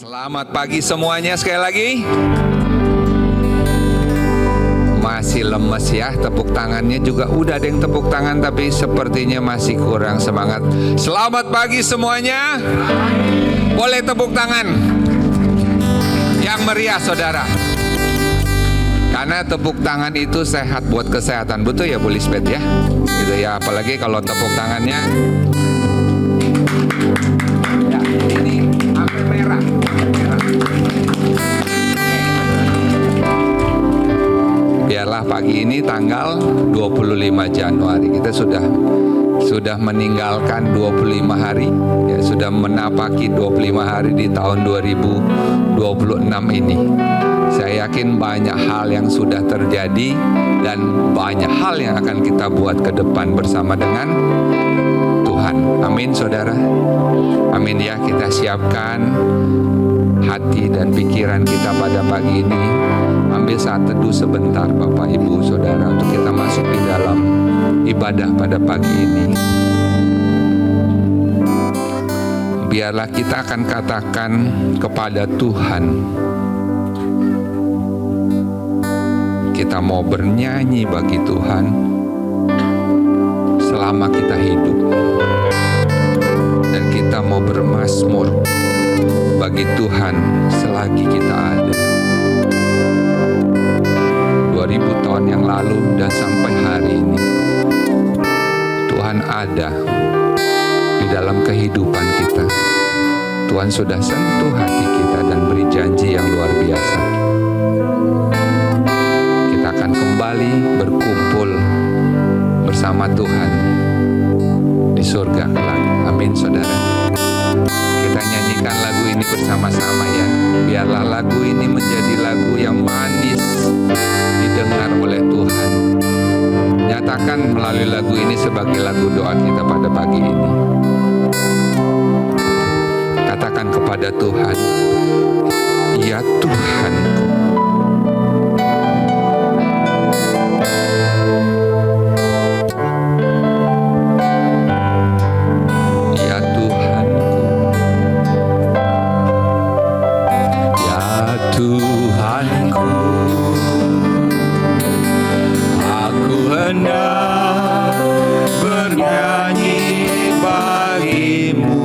Selamat pagi semuanya sekali lagi. Masih lemes ya, tepuk tangannya juga udah ada yang tepuk tangan tapi sepertinya masih kurang semangat. Selamat pagi semuanya. Boleh tepuk tangan yang meriah saudara. Karena tepuk tangan itu sehat buat kesehatan. Betul ya Bu Lisbeth ya? Gitu ya, apalagi kalau tepuk tangannya ya, ini sampai merah. Biarlah pagi ini tanggal 25 Januari kita sudah meninggalkan 25 hari ya, sudah menapaki 25 hari di tahun 2026 ini. Saya yakin banyak hal yang sudah terjadi dan banyak hal yang akan kita buat ke depan bersama dengan Tuhan. Amin saudara. Amin ya, kita siapkan hati dan pikiran kita pada pagi ini. Ambil saat teduh sebentar Bapak Ibu Saudara untuk kita masuk di dalam ibadah pada pagi ini. Biarlah kita akan katakan kepada Tuhan, kita mau bernyanyi bagi Tuhan selama kita hidup, dan kita mau bermazmur bagi Tuhan selagi kita ada. 2000 tahun yang lalu dan sampai hari ini Tuhan ada di dalam kehidupan kita. Tuhan sudah sentuh hati kita dan beri janji yang luar biasa. Kita akan kembali berkumpul bersama Tuhan di surga kelak. Amin saudara. Kita nyanyikan lagu ini bersama-sama ya. Biarlah lagu ini menjadi lagu yang manis didengar oleh Tuhan. Nyatakan melalui lagu ini sebagai lagu doa kita pada pagi ini. Katakan kepada Tuhan, ya Tuhanku, ya Tuhanku, ya Tuhanku, aku hendak bernyanyi bagimu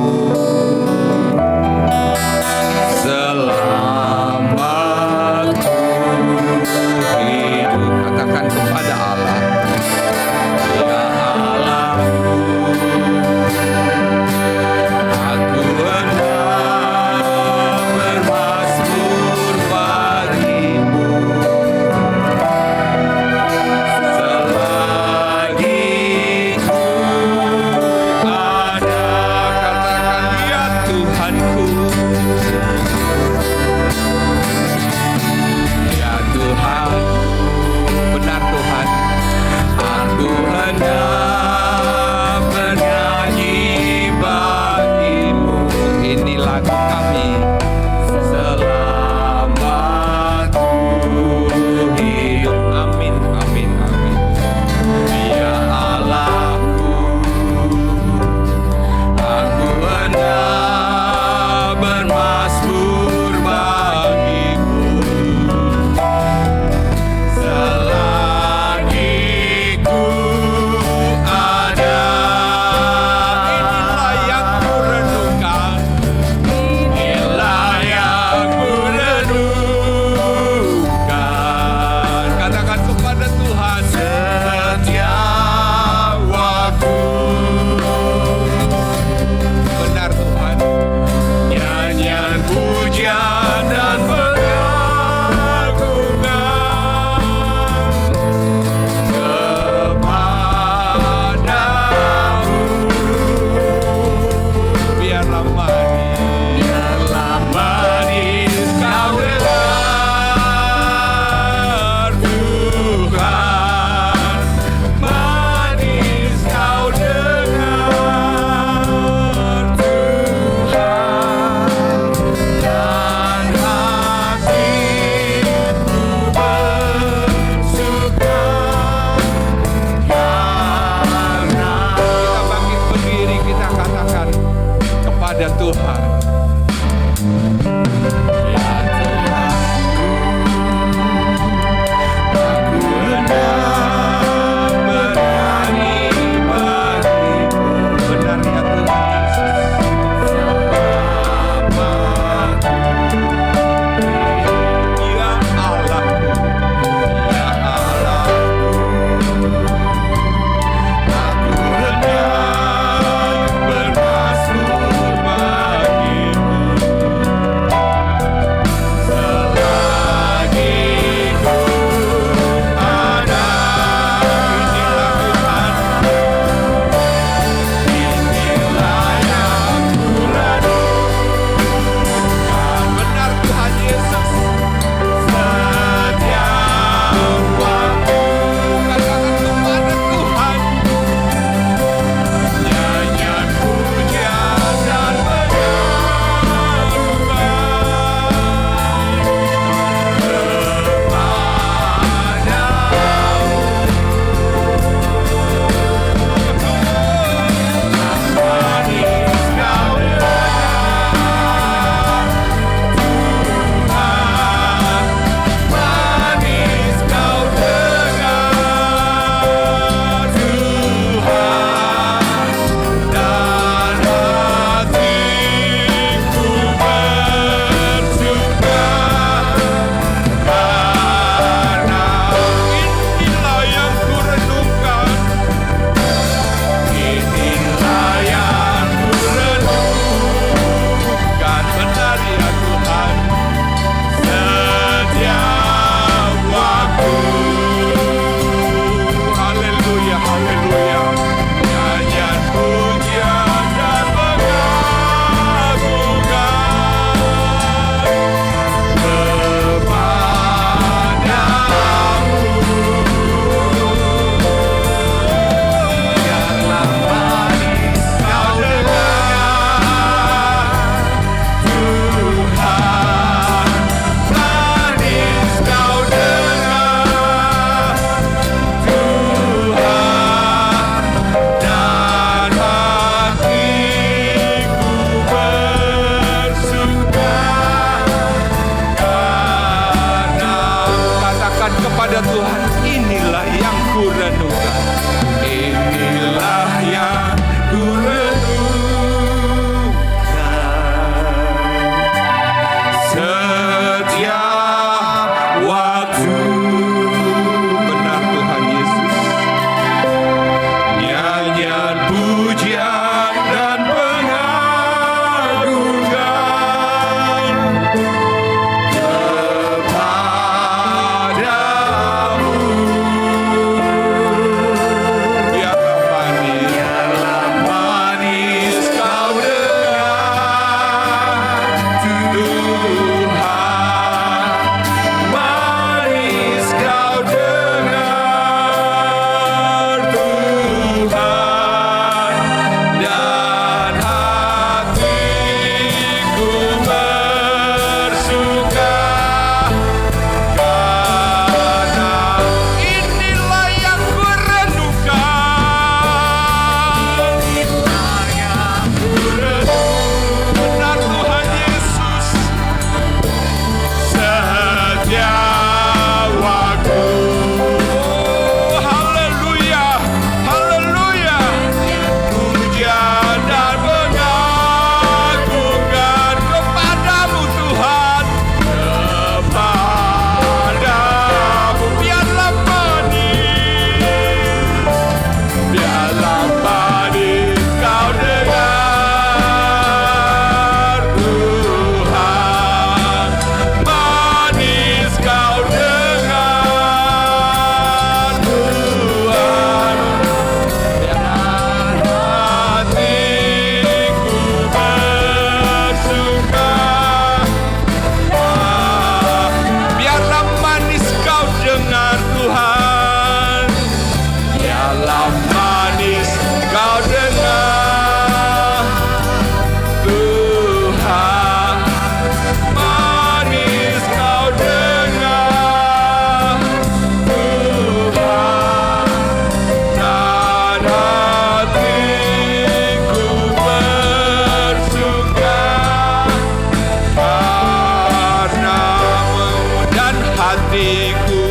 hatiku.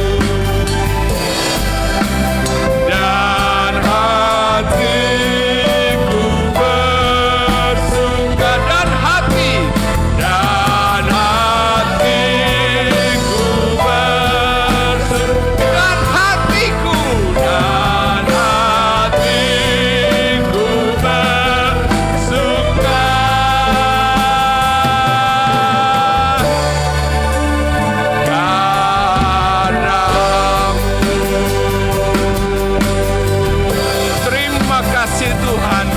Dan hatiku bersuka, dan hatiku bersuka, dan hatiku bersuka. Terima kasih Tuhan,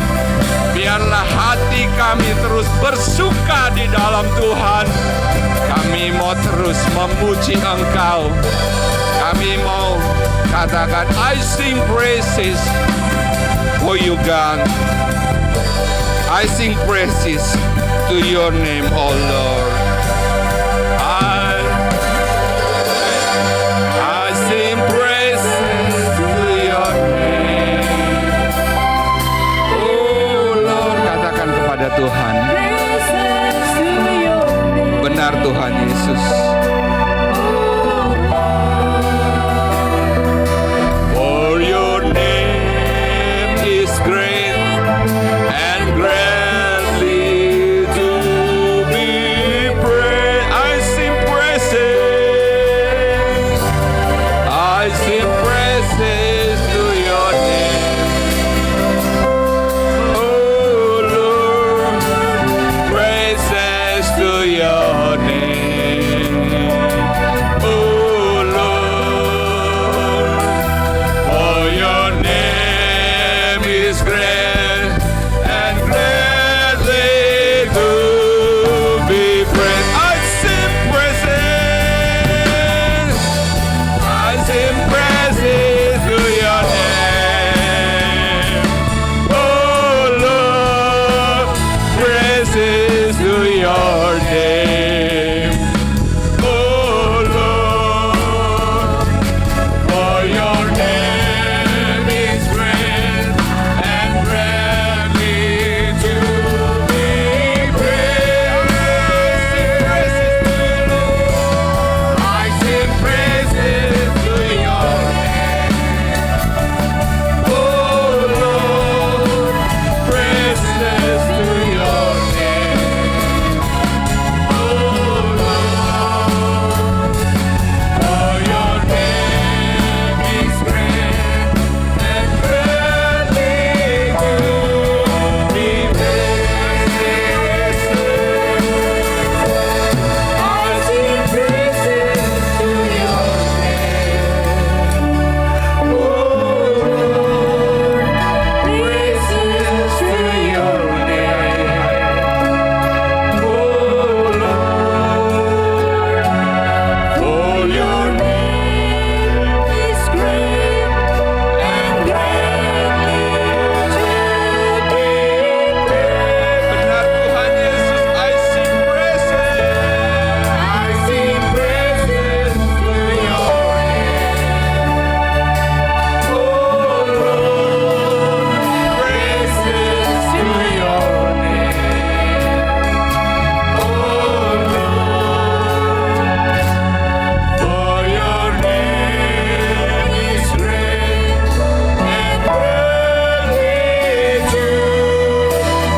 biarlah hati kami terus bersuka di dalam Tuhan. Kami mau terus memuji Engkau. Kami mau katakan, I sing praises for you God. I sing praises to your name, oh Lord. I sing praises to your name, oh Lord. Katakan kepada Tuhan, benar Tuhan Yesus. For your name is great and greatly to be praised. I sing praises. I sing praises to your name, oh Lord. Praises to your name, oh Lord. For your name is great and greatly to be praised. I sing praises. I sing praises to your name, oh Lord. Praises to your name, oh Lord. For your name is great and greatly to be praised. I sing praises to your name, oh Lord. Praises to your name, oh Lord. For your name is great and greatly to be praised. I sing praises to your name, oh Lord. Praises to your name, oh Lord. For your name is great and greatly to be praised. Benar Tuhan Yesus, I sing praises. I sing praises to your name, oh Lord. Praises to your name, oh Lord. For your name is great and greatly to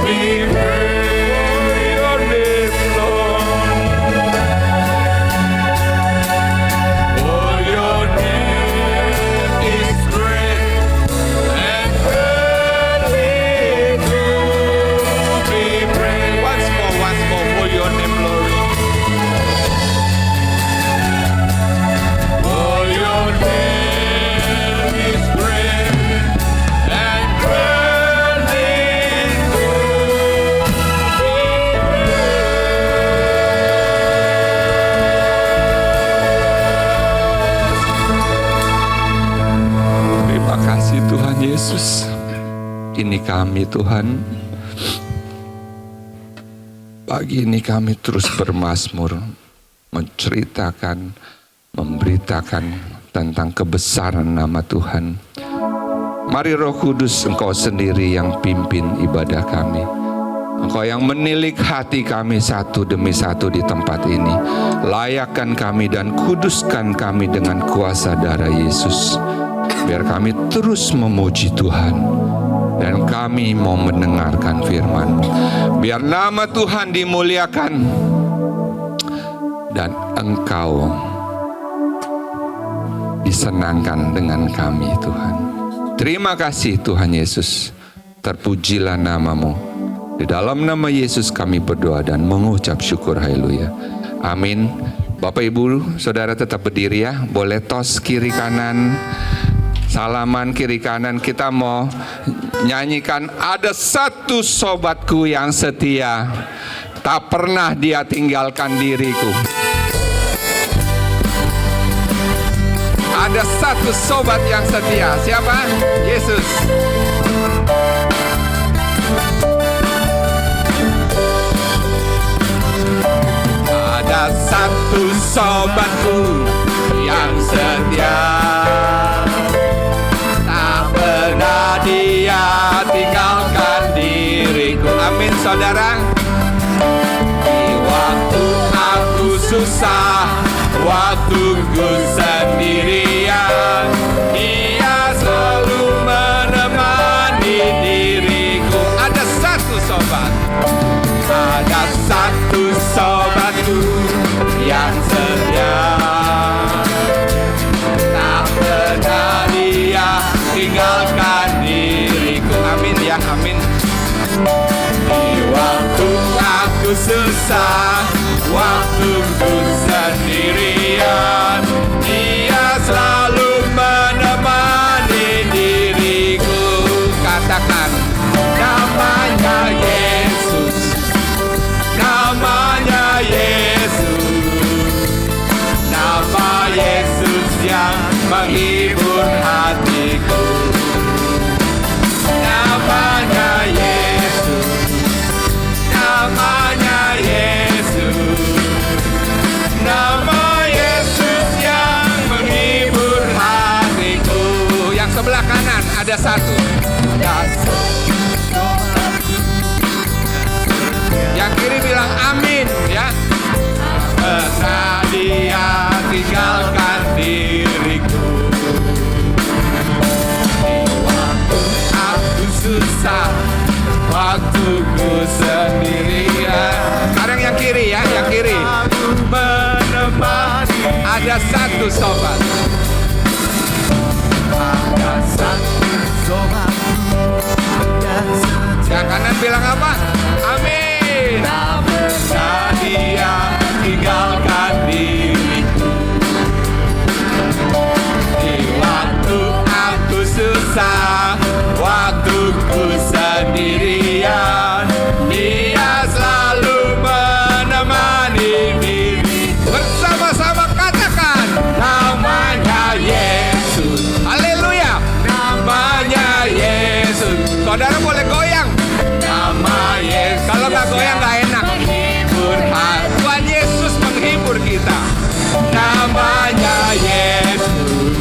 be praised. Your name, Lord. For your name is great and greatly to be praised. Once more, for your name, Lord. For your name is great and greatly to be praised. Terima kasih Tuhan Yesus. Ini kami Tuhan. Pagi ini kami terus bermazmur, menceritakan, memberitakan tentang kebesaran nama Tuhan. Mari Roh Kudus, Engkau sendiri yang pimpin ibadah kami. Engkau yang menilik hati kami satu demi satu di tempat ini. layakkan kami dan kuduskan kami dengan kuasa darah Yesus. Biar kami terus memuji Tuhan dan kami mau mendengarkan firman-Mu. Biar nama Tuhan dimuliakan dan Engkau disenangkan dengan kami, Tuhan. Terima kasih Tuhan Yesus. Terpujilah nama-Mu. Di dalam nama Yesus kami berdoa dan mengucap syukur. Haleluya. Amin. Bapak Ibu Saudara tetap berdiri ya. Boleh tos kiri kanan, salaman kiri kanan. Kita mau nyanyikan Ada Satu Sobatku Yang Setia, tak pernah dia tinggalkan diriku. Ada satu sobat yang setia. Siapa? Yesus. Ada satu sobatku yang setia, tak pernah dia tinggalkan diriku. Amin saudara. Di waktu aku susah, waktuku sendirian, dia selalu menemani diriku. Ada satu sobat, ada satu sobatku yang setia, tak pernah dia tinggalkan diriku. Amin ya, amin. Di waktu aku susah, waktuku sendirian, dia selalu menemani diriku. Katakan namanya Yesus, namanya Yesus, nama Yesus yang menghibur hatiku. Namanya Yesus, namanya Yesus, nama Yesus yang menghibur hatiku. Yang sebelah kanan ada satu. Yang kiri bilang amin ya. Pernah dia tinggalkan diriku. Di waktu aku susah, waktuku sendirian. Sekarang yang kiri ya, yang kiri. Ada satu sobat. Ada satu sobat. Yang kanan bilang apa? Amin. Tak pernah dia tinggalkan diriku. Di waktu aku susah, waktuku sendirian, dia selalu menemani diriku. Bersama-sama katakan namanya Yesus. Haleluya. Namanya Yesus. Saudara boleh goyang. Nama Yesus. Kalau nggak goyang nggak enak. Menghibur hati. Tuhan Yesus menghibur kita. Namanya Yesus.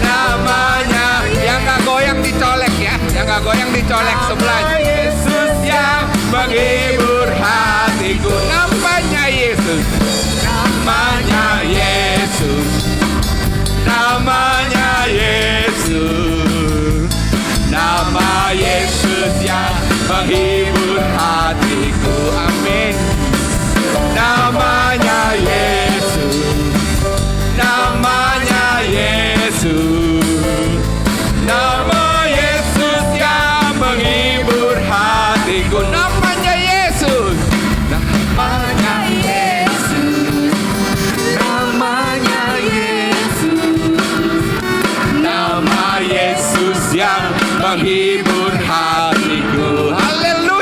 Namanya. Yang nggak goyang dicolek ya. Yang nggak goyang dicolek sebelah. Yesus yang menghibur hatiku. Namanya Yesus. Namanya Yesus. Namanya Yesus. Nama Yesus yang menghibur hatiku. Amin. Namanya Yesus. Namanya Yesus. Nama Yesus yang menghibur hatiku. Namanya Yesus. Namanya Yesus. Namanya Yesus. Nama Yesus yang menghibur hatiku. Haleluya.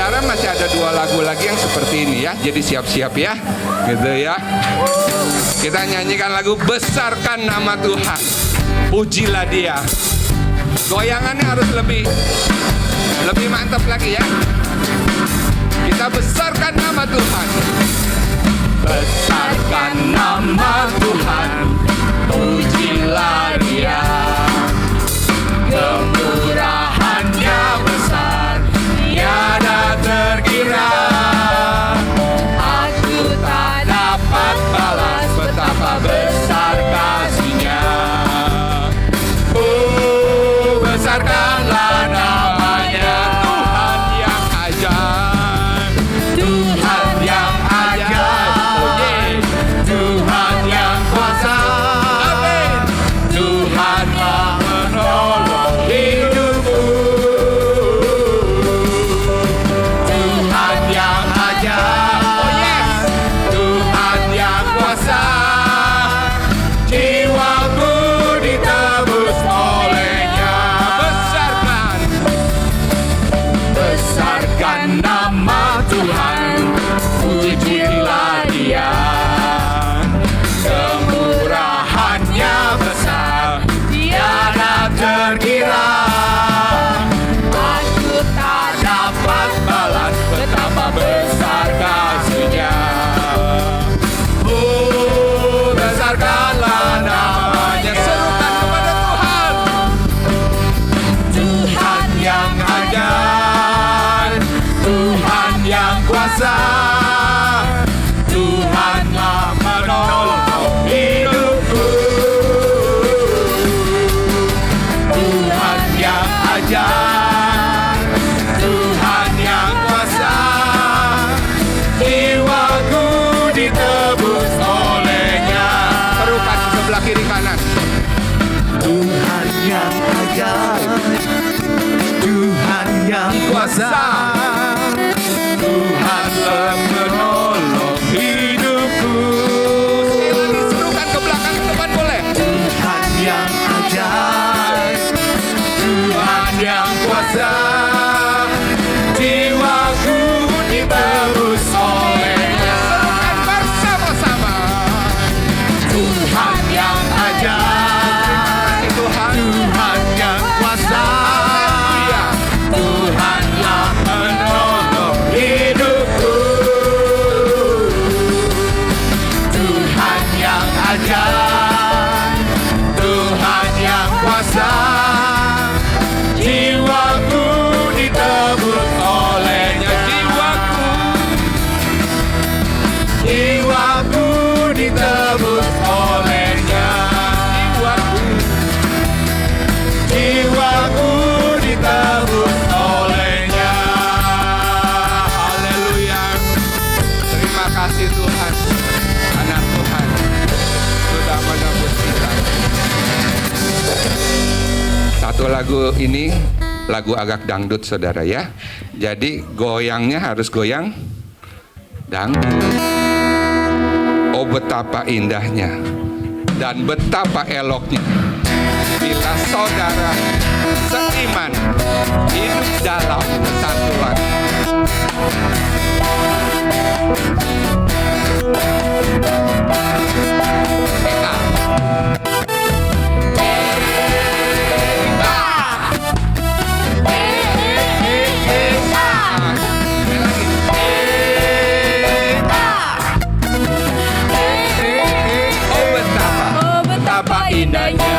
saudara masih ada 2 lagu lagi yang seperti ini ya. Jadi siap-siap ya, gitu ya. Kita nyanyikan lagu Besarkan Nama Tuhan, pujilah Dia. Goyangannya harus lebih mantap lagi ya. Kita besarkan nama Tuhan. Besarkan nama Tuhan, pujilah Dia. Kemurahannya besar, tiada terkira. Aku tak dapat balas betapa besar kasih-Nya. Oh, besarkanlah namanya, Tuhan yang ajaib, Tuhan yang ajaib, oh yeah. Tuhan yang kuasa, amin. Tuhanlah menolong hidupku, Tuhan yang ajaib, oh yes. Tuhan yang kuasa, jiwaku ditebus oleh-Nya. Besarkan nama Tuhan, pujilah Dia. Kemurahannya besar, tiada terkira. Aku tak dapat balas betapa besar kasih-Nya. Oh, besarkanlah namanya, serukan kepada Tuhan. Tuhan yang ajaib, Tuhan yang kuasa, Tuhanlah menolong hidupku. Tuhan yang ajaib, Tuhan yang kuasa, jiwaku ditebus oleh-Nya. Serukan sebelah kiri kanan. Tuhan yang ajaib, Tuhan yang kuasa, Tuhanlah menolong hidupku. Sekali lagi serukan ke belakang, ke depan boleh. Tuhan yang ajaib, Tuhan yang kuasa, jiwaku ditebus oleh-Nya. Serukan bersama-sama. Tuhan yang ajaib, Tuhan, Tuhan yang kuasa, Dia, Tuhanlah menolong hidupku. Tuhan yang ajaib, Tuhan yang kuasa, jiwaku ditebus oleh-Nya. Jiwaku ditebus oleh-Nya. Jiwaku ditebus oleh-Nya. Haleluya. Terima kasih Tuhan, anak Tuhan sudah menebus kita. Satu lagu ini lagu agak dangdut saudara ya. Jadi goyangnya harus goyang dangdut. Oh betapa indahnya dan betapa eloknya bila saudara seiman hidup dalam kesatuan. Oh betapa indahnya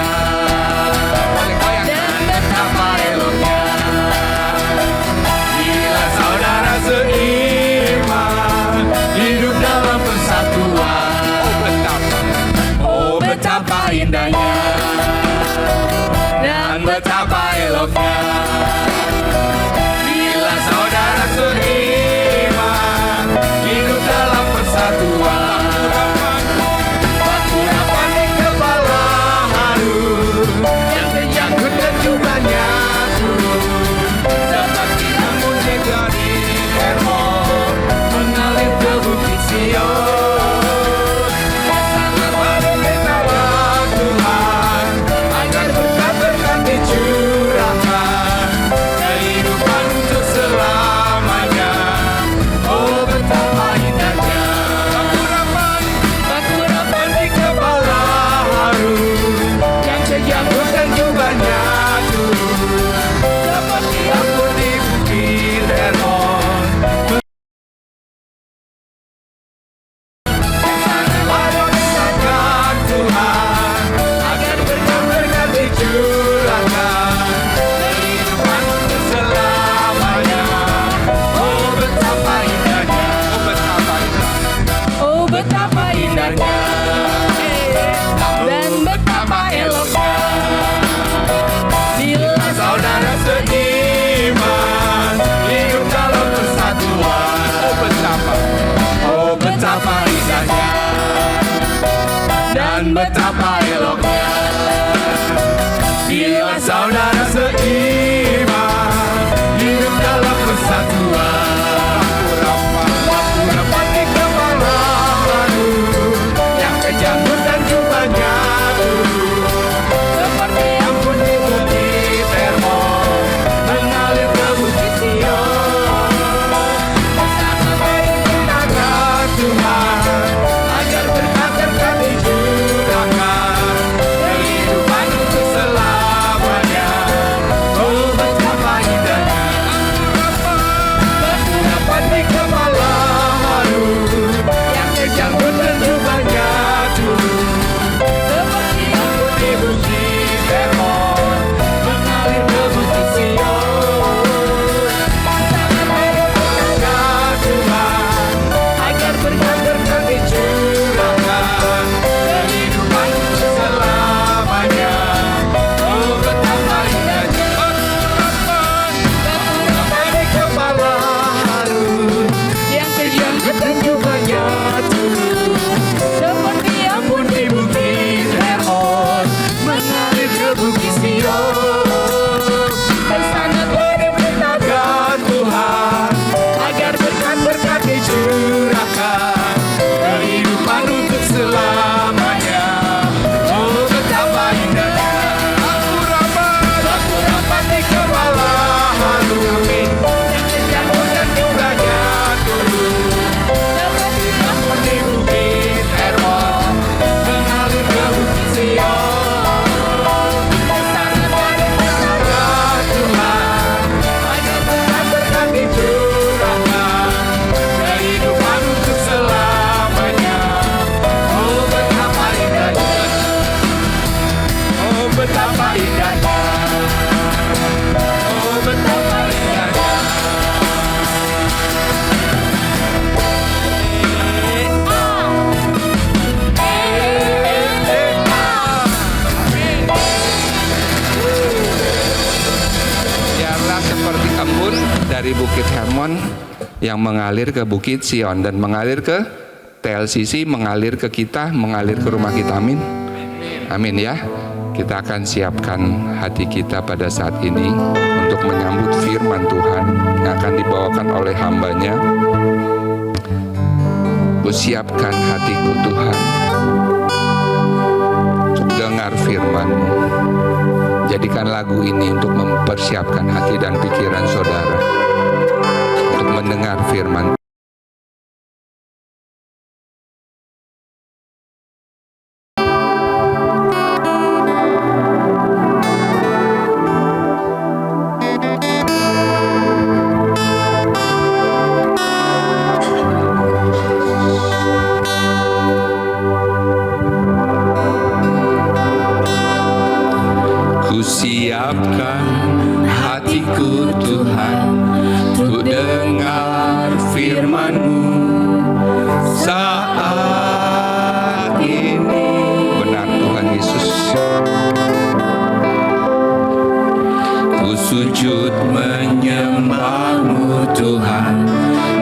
dan betapa eloknya bila betapa eloknya bila saudara seiman hidup dalam persatuan. Waktu rapat di kepala baru yang kejanggut dan jubahnya turun seperti ampun di bukit Hermon mengalir ke bukit Sion. Bersama berkenaga Tuhan agar berkat-berkat dicurahkan kehidupan untuk selamanya. Oh betapa indahnya batu dapat di kepala Harun yang kejanggut dan jubahnya turun seperti ampun di bukit Hermon mengalir ke bukit Sion. Sangat berkenaga Tuhan agar berkat-berkat dicurahkan kehidupan untuk selamanya. Oh betapa indahnya batu dapat di kepala Harun yang kejanggut dan jubahnya turun seperti ampun di bukit Hermon mengalir ke bukit Sion. Sangat berkenaga Tuhan agar berkat-berkat dicurahkan kehidupan untuk selamanya. Oh betapa indahnya batu dapat di kepala Harun yang kejanggut dan jubahnya turun seperti ampun di bukit Hermon mengalir ke bukit Sion. Sangat berkenaga Tuhan agar berkat-berkat dicurahkan kehidupan untuk selamanya. Oh betapa indahnya, oh betapa indahnya, oh betapa indahnya. Biarlah seperti embun dari Bukit Hermon yang mengalir ke Bukit Sion dan mengalir ke TLCC, mengalir ke kita, mengalir ke rumah kita. Amin. Amin ya. Kita akan siapkan hati kita pada saat ini untuk menyambut firman Tuhan yang akan dibawakan oleh hamba-Nya. Kusiapkan hatiku Tuhan untuk dengar firman-Mu. Jadikan lagu ini untuk mempersiapkan hati dan pikiran saudara untuk mendengar firman. Kusiapkan hatiku Tuhan untuk dengar firman-Mu saat ini. Benar Tuhan Yesus. Ku sujud menyembah-Mu Tuhan,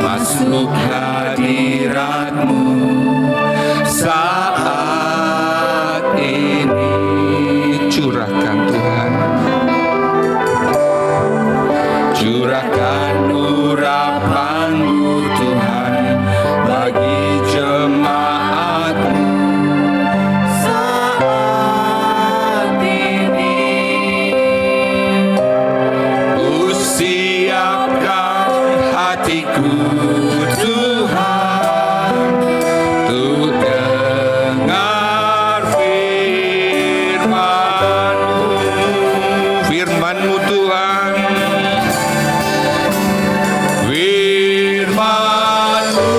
masuk hadirat-Mu saat ini. Curahkan Tuhan. Curahkan urapan-Mu Tuhan bagi jemaat-Mu saat ini. Ku siapkan hatiku Tuhan untuk dengar firman-Mu Tuhan. Firman-Mu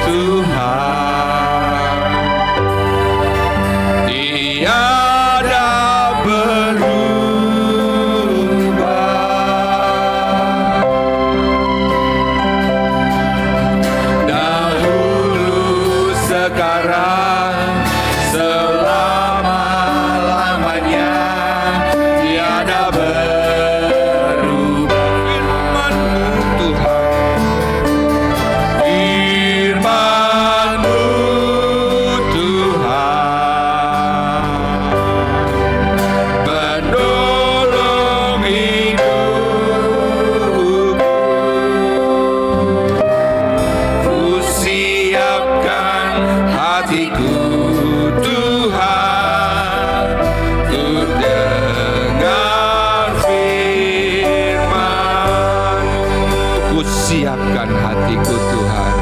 Tuhan tiada berubah. Dahulu, sekarang, selama-lamanya tiada berubah. Firman-Mu Tuhan siapkan hatiku Tuhan.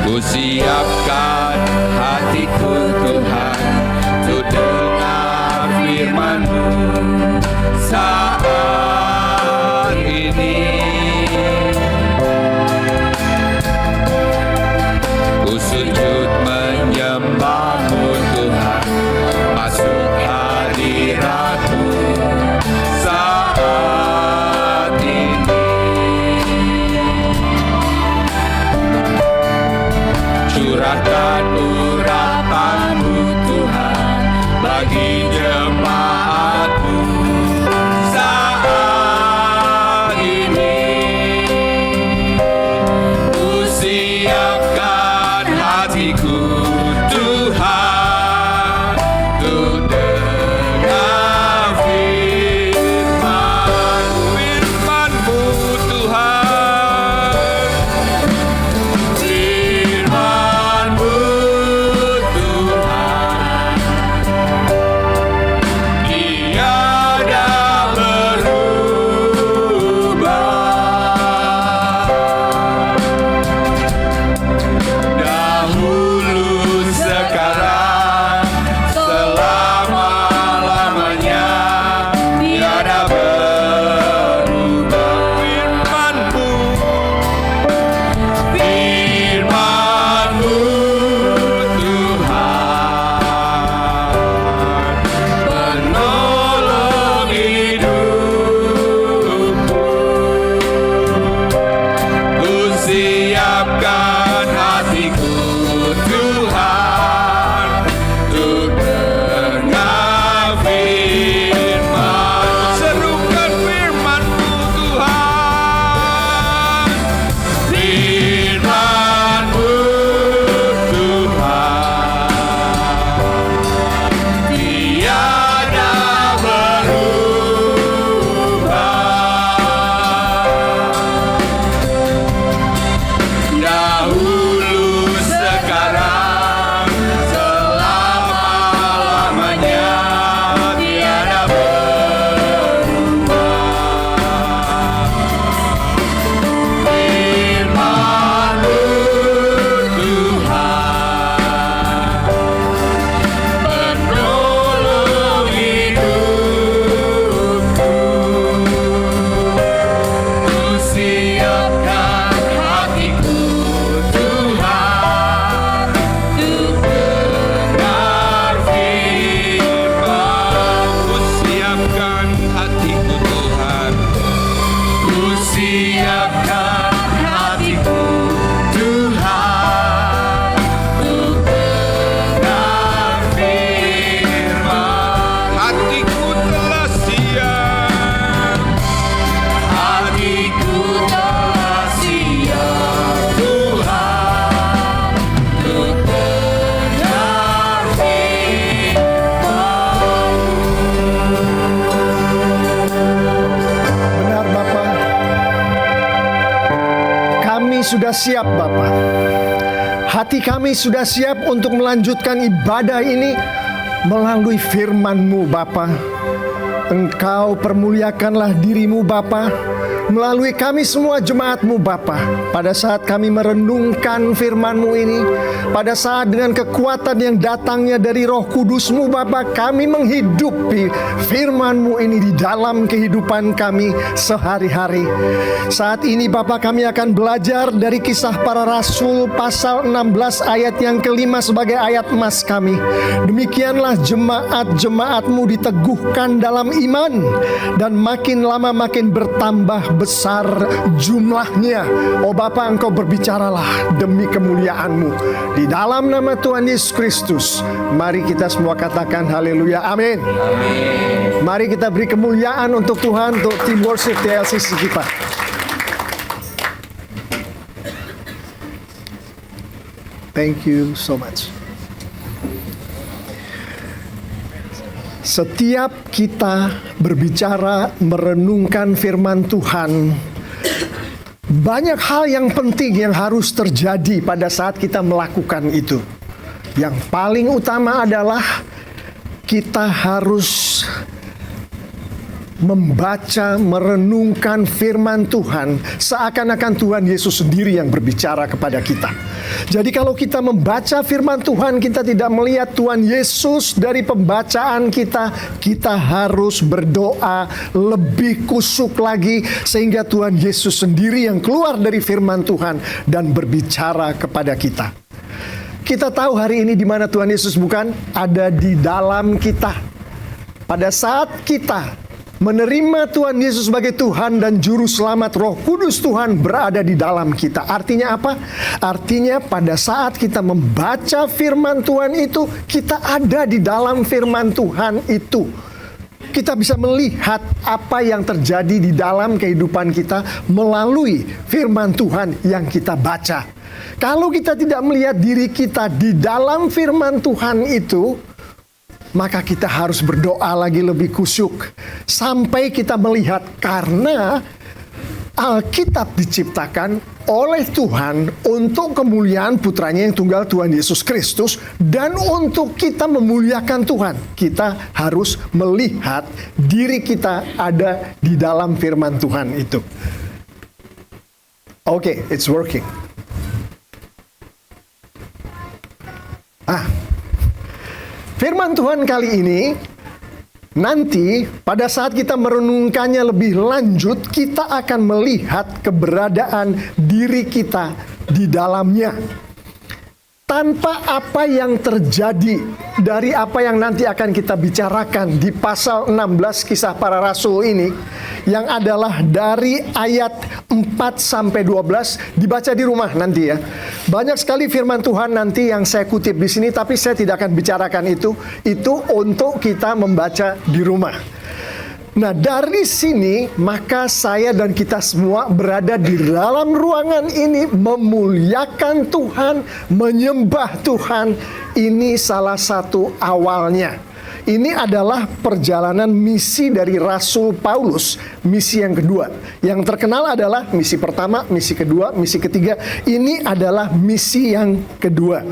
Ku siapkan hatiku Tuhan untuk dengar firman-Mu saat ini. Ku sujud menyembah-Mu Tuhan, masuk hadirat-Mu saat ini. Curahkan urapan-Mu Tuhan bagi jemaat-Mu saat ini. Ku siapkan hatiku Tuhan untuk dengar firman-Mu Tuhan. Firman-Mu Tuhan, tiada berubah. Dahulu, sekarang, selama-lamanya, tiada berubah. Firman-Mu, firman-Mu Tuhan, penolong hidupku. Ku siapkan hatiku Tuhan untuk dengar firman. Serukan firman-Mu Tuhan. Firman-Mu Tuhan, tiada berubah. Dahulu, sekarang, selama-lamanya, tiada berubah. Firman-Mu Tuhan, penolong hidupku. Ku siapkan hatiku Tuhan untuk dengar firman. Ku siapkan hatiku Tuhan. Ku siapkan hatiku Tuhan untuk dengar firman. Hatiku telah siap. Hatiku telah siap Tuhan untuk dengar firman. Benar Bapa, kami sudah siap Bapa. Hati kami sudah siap untuk melanjutkan ibadah ini melalui firman-Mu Bapa. Engkau permuliakanlah diri-Mu Bapa melalui kami semua jemaat-Mu Bapa. Pada saat kami merenungkan firman-Mu ini, pada saat dengan kekuatan yang datangnya dari Roh Kudus-Mu Bapa, kami menghidupi firman-Mu ini di dalam kehidupan kami sehari-hari. Saat ini Bapa, kami akan belajar dari Kisah Para Rasul pasal 16 ayat yang kelima sebagai ayat emas kami. Demikianlah jemaat-jemaat-Mu diteguhkan dalam iman dan makin lama makin bertambah besar jumlahnya. Oh Bapa, Engkau berbicaralah demi kemuliaan-Mu. Di dalam nama Tuhan Yesus Kristus, mari kita semua katakan haleluya, amin. Mari kita beri kemuliaan untuk Tuhan, untuk tim worship TLCC kita. Thank you so much. Setiap kita berbicara, merenungkan firman Tuhan, banyak hal yang penting yang harus terjadi pada saat kita melakukan itu. Yang paling utama adalah kita harus membaca, merenungkan firman Tuhan, seakan-akan Tuhan Yesus sendiri yang berbicara kepada kita. Jadi kalau kita membaca firman Tuhan, kita tidak melihat Tuhan Yesus dari pembacaan kita, kita harus berdoa lebih kusuk lagi, sehingga Tuhan Yesus sendiri yang keluar dari firman Tuhan dan berbicara kepada kita. Kita tahu hari ini di mana Tuhan Yesus bukan? Ada di dalam kita. Pada saat kita menerima Tuhan Yesus sebagai Tuhan dan Juru Selamat, Roh Kudus Tuhan berada di dalam kita. Artinya apa? Artinya pada saat kita membaca firman Tuhan itu, kita ada di dalam firman Tuhan itu. Kita bisa melihat apa yang terjadi di dalam kehidupan kita melalui firman Tuhan yang kita baca. Kalau kita tidak melihat diri kita di dalam firman Tuhan itu, maka kita harus berdoa lagi lebih kusyuk sampai kita melihat, karena Alkitab diciptakan oleh Tuhan untuk kemuliaan putranya yang tunggal, Tuhan Yesus Kristus, dan untuk kita memuliakan Tuhan. Kita harus melihat diri kita ada di dalam firman Tuhan itu. Oke, it's working. Firman Tuhan kali ini, nanti pada saat kita merenungkannya lebih lanjut, kita akan melihat keberadaan diri kita di dalamnya. Tanpa apa yang terjadi dari apa yang nanti akan kita bicarakan di pasal 16 Kisah Para Rasul ini, yang adalah dari ayat 4-12, dibaca di rumah nanti ya. Banyak sekali firman Tuhan nanti yang saya kutip di sini, tapi saya tidak akan bicarakan itu. Itu untuk kita membaca di rumah. Nah, dari sini maka saya dan kita semua berada di dalam ruangan ini memuliakan Tuhan, menyembah Tuhan. Ini salah satu awalnya. Ini adalah perjalanan misi dari Rasul Paulus, misi yang kedua. Yang terkenal adalah misi pertama, misi kedua, misi ketiga. Ini adalah misi yang kedua.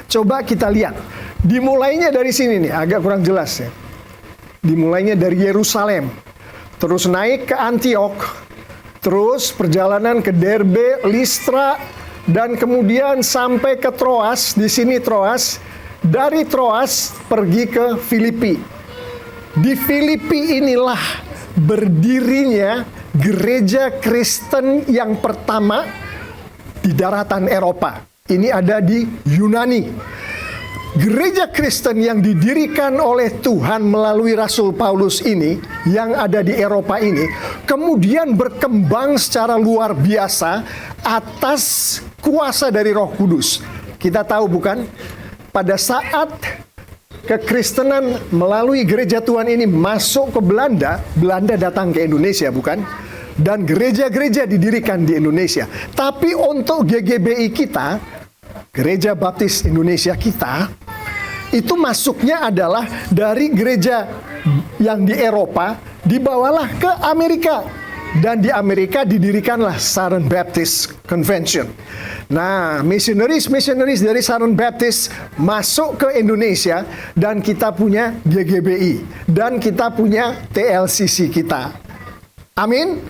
Coba kita lihat. Dimulainya dari sini nih, agak kurang jelas ya. Dimulainya dari Yerusalem, terus naik ke Antiok, terus perjalanan ke Derbe, Listra, dan kemudian sampai ke Troas. Di sini Troas. Dari Troas pergi ke Filipi. Di Filipi inilah berdirinya gereja Kristen yang pertama di daratan Eropa. Ini ada di Yunani. Gereja Kristen yang didirikan oleh Tuhan melalui Rasul Paulus ini, yang ada di Eropa ini, kemudian berkembang secara luar biasa atas kuasa dari Roh Kudus. Kita tahu bukan? Pada saat kekristenan melalui gereja Tuhan ini masuk ke Belanda, Belanda datang ke Indonesia bukan? Dan gereja-gereja didirikan di Indonesia. Tapi untuk GGBI kita, Gereja Baptis Indonesia kita, itu masuknya adalah dari gereja yang di Eropa, dibawalah ke Amerika. Dan di Amerika didirikanlah Southern Baptist Convention. Nah, missionaries dari Southern Baptist masuk ke Indonesia, dan kita punya GGBI, dan kita punya TLCC kita. Amin.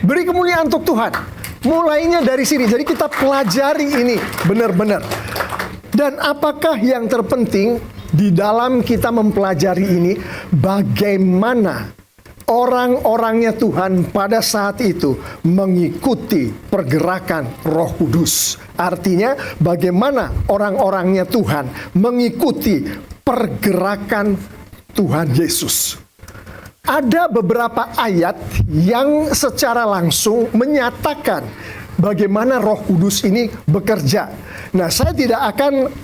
Beri kemuliaan untuk Tuhan. Mulainya dari sini. Jadi kita pelajari ini benar-benar. Dan apakah yang terpenting di dalam kita mempelajari ini, bagaimana orang-orangnya Tuhan pada saat itu mengikuti pergerakan Roh Kudus. Artinya bagaimana orang-orangnya Tuhan mengikuti pergerakan Tuhan Yesus. Ada beberapa ayat yang secara langsung menyatakan bagaimana Roh Kudus ini bekerja. Nah, saya tidak akan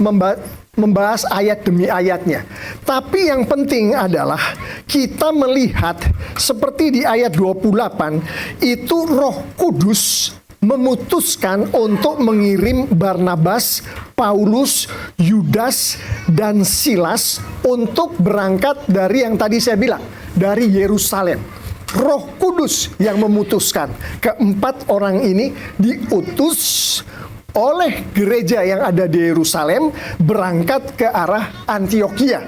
membahas ayat demi ayatnya. Tapi yang penting adalah kita melihat seperti di ayat 28, itu Roh Kudus memutuskan untuk mengirim Barnabas, Paulus, Yudas, dan Silas untuk berangkat dari yang tadi saya bilang, dari Yerusalem. Roh Kudus yang memutuskan. Keempat orang ini diutus oleh gereja yang ada di berangkat ke arah Antioquia.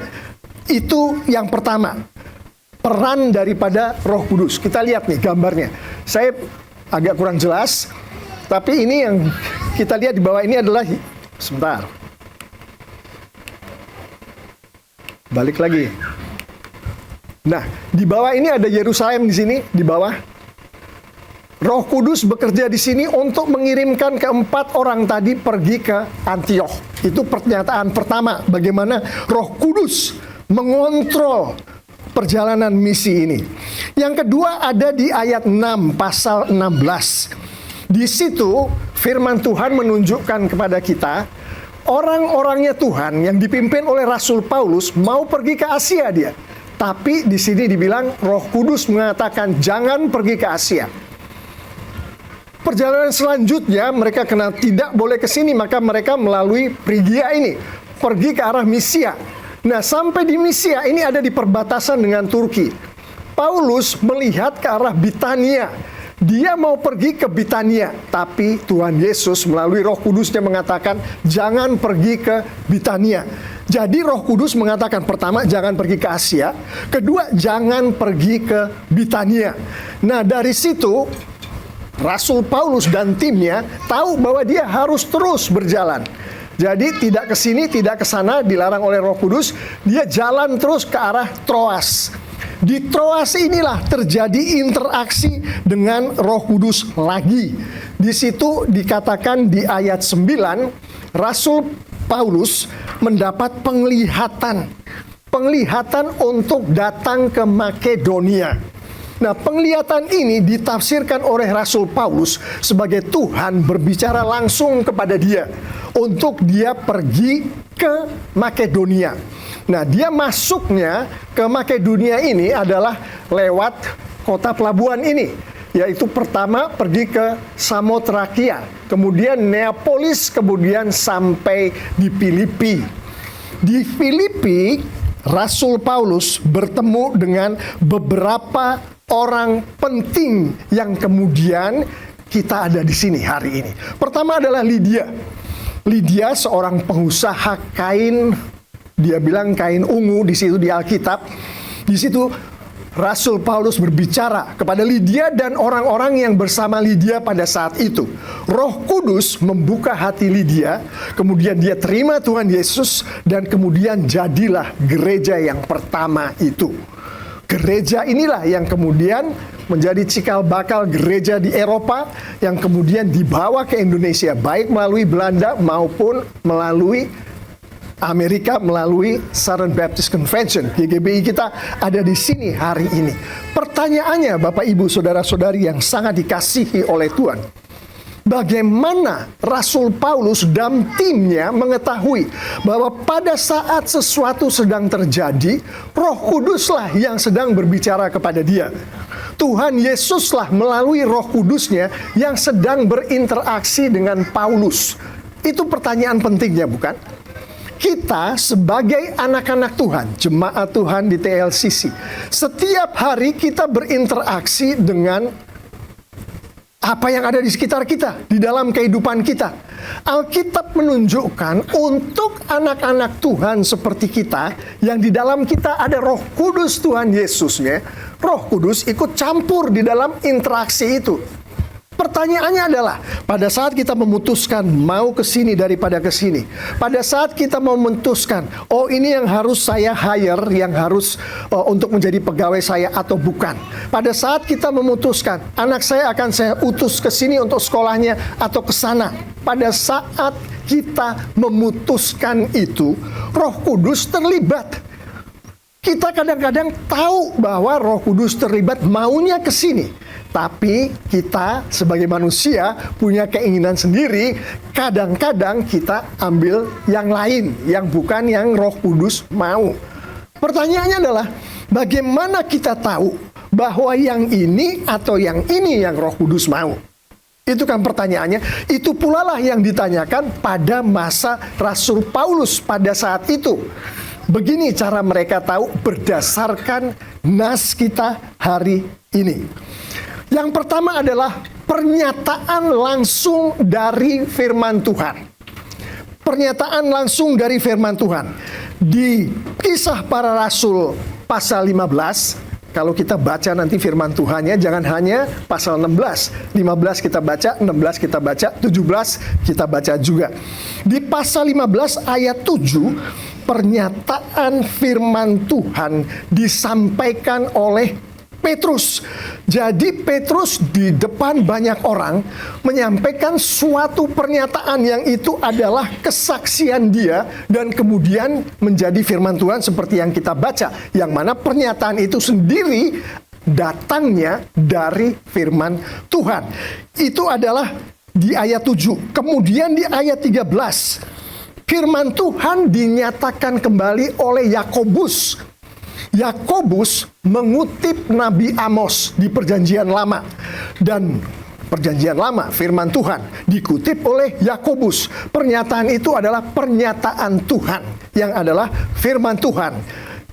Itu yang pertama. peran daripada Roh Kudus. Kita lihat nih gambarnya. Saya agak kurang jelas, tapi ini yang kita lihat di bawah ini adalah, sebentar, balik lagi. Nah, di bawah ini ada Yerusalem di sini, di bawah. Roh Kudus bekerja di sini untuk mengirimkan keempat orang tadi pergi ke Antioch. Itu pernyataan pertama, bagaimana Roh Kudus mengontrol perjalanan misi ini. Yang kedua ada di ayat 6, pasal 16. Di situ firman Tuhan menunjukkan kepada kita, orang-orangnya Tuhan yang dipimpin oleh Rasul Paulus mau pergi ke Asia dia. Tapi di sini dibilang Roh Kudus mengatakan jangan pergi ke Asia. Perjalanan selanjutnya mereka kena tidak boleh ke sini, maka mereka melalui Frigia ini pergi ke arah Misia. Nah, sampai di Misia ini ada di perbatasan dengan Turki. Paulus melihat ke arah Bitania. Dia mau pergi ke Bitania, tapi Tuhan Yesus melalui Roh Kudusnya mengatakan jangan pergi ke Bitania. Jadi Roh Kudus mengatakan, pertama jangan pergi ke Asia, kedua jangan pergi ke Bitania. Nah, dari situ Rasul Paulus dan timnya tahu bahwa dia harus terus berjalan. Jadi tidak ke sini, tidak ke sana, dilarang oleh Roh Kudus. Dia jalan terus ke arah Troas. Di Troas inilah terjadi interaksi dengan Roh Kudus lagi. Di situ dikatakan di ayat 9, Rasul Paulus mendapat penglihatan. Penglihatan untuk datang ke Makedonia. Nah, penglihatan ini ditafsirkan oleh Rasul Paulus sebagai Tuhan berbicara langsung kepada dia untuk dia pergi ke Makedonia. Nah, dia masuknya ke Makedonia ini adalah lewat kota pelabuhan ini, yaitu pertama pergi ke Samotrakia, kemudian Neapolis, kemudian sampai di Filipi. Di Filipi, Rasul Paulus bertemu dengan beberapa orang penting yang kemudian kita ada di sini hari ini. Pertama adalah Lydia. Lydia seorang pengusaha kain, dia bilang kain ungu di situ di Alkitab. Di situ Rasul Paulus berbicara kepada Lydia dan orang-orang yang bersama Lydia pada saat itu. Roh Kudus membuka hati Lydia, kemudian dia terima Tuhan Yesus, dan kemudian jadilah gereja yang pertama itu. Gereja inilah yang kemudian menjadi cikal bakal gereja di Eropa, yang kemudian dibawa ke Indonesia, baik melalui Belanda maupun melalui Amerika, melalui Southern Baptist Convention. GBI kita ada di sini hari ini. Pertanyaannya, Bapak Ibu Saudara-saudari yang sangat dikasihi oleh Tuhan, bagaimana Rasul Paulus dan timnya mengetahui bahwa pada saat sesuatu sedang terjadi, Roh Kuduslah yang sedang berbicara kepada dia. Tuhan Yesuslah melalui Roh Kudusnya yang sedang berinteraksi dengan Paulus. Itu pertanyaan pentingnya, bukan? Kita sebagai anak-anak Tuhan, jemaat Tuhan di TLCC, setiap hari kita berinteraksi dengan apa yang ada di sekitar kita, di dalam kehidupan kita. Alkitab menunjukkan untuk anak-anak Tuhan seperti kita, yang di dalam kita ada Roh Kudus Tuhan Yesusnya, Roh Kudus ikut campur di dalam interaksi itu. Pertanyaannya adalah, pada saat kita memutuskan mau ke sini daripada ke sini, pada saat kita memutuskan, oh ini yang harus saya hire, yang harus untuk menjadi pegawai saya atau bukan. Pada saat kita memutuskan, anak saya akan saya utus ke sini untuk sekolahnya atau ke sana. Pada saat kita memutuskan itu, Roh Kudus terlibat. Kita kadang-kadang tahu bahwa Roh Kudus terlibat maunya ke sini. Tapi kita sebagai manusia punya keinginan sendiri. Kadang-kadang kita ambil yang lain, yang bukan yang Roh Kudus mau. Pertanyaannya adalah, bagaimana kita tahu bahwa yang ini atau yang ini yang Roh Kudus mau? Itu kan pertanyaannya. Itu pula lah yang ditanyakan pada masa Rasul Paulus pada saat itu. Begini cara mereka tahu berdasarkan nas kita hari ini. Yang pertama adalah pernyataan langsung dari firman Tuhan. Pernyataan langsung dari firman Tuhan. Di Kisah Para Rasul pasal 15, Kalau kita baca nanti firman Tuhannya, jangan hanya pasal 16. 15 kita baca, 16 kita baca, 17 kita baca juga. Di pasal 15 ayat 7, pernyataan firman Tuhan disampaikan oleh Petrus. Jadi Petrus di depan banyak orang menyampaikan suatu pernyataan yang itu adalah kesaksian dia dan kemudian menjadi firman Tuhan seperti yang kita baca, yang mana pernyataan itu sendiri datangnya dari firman Tuhan. Itu adalah di ayat 7. Kemudian di ayat 13, firman Tuhan dinyatakan kembali oleh Yakobus. Yakobus mengutip Nabi Amos di Perjanjian Lama, dan Perjanjian Lama firman Tuhan dikutip oleh Yakobus. Pernyataan itu adalah pernyataan Tuhan yang adalah firman Tuhan.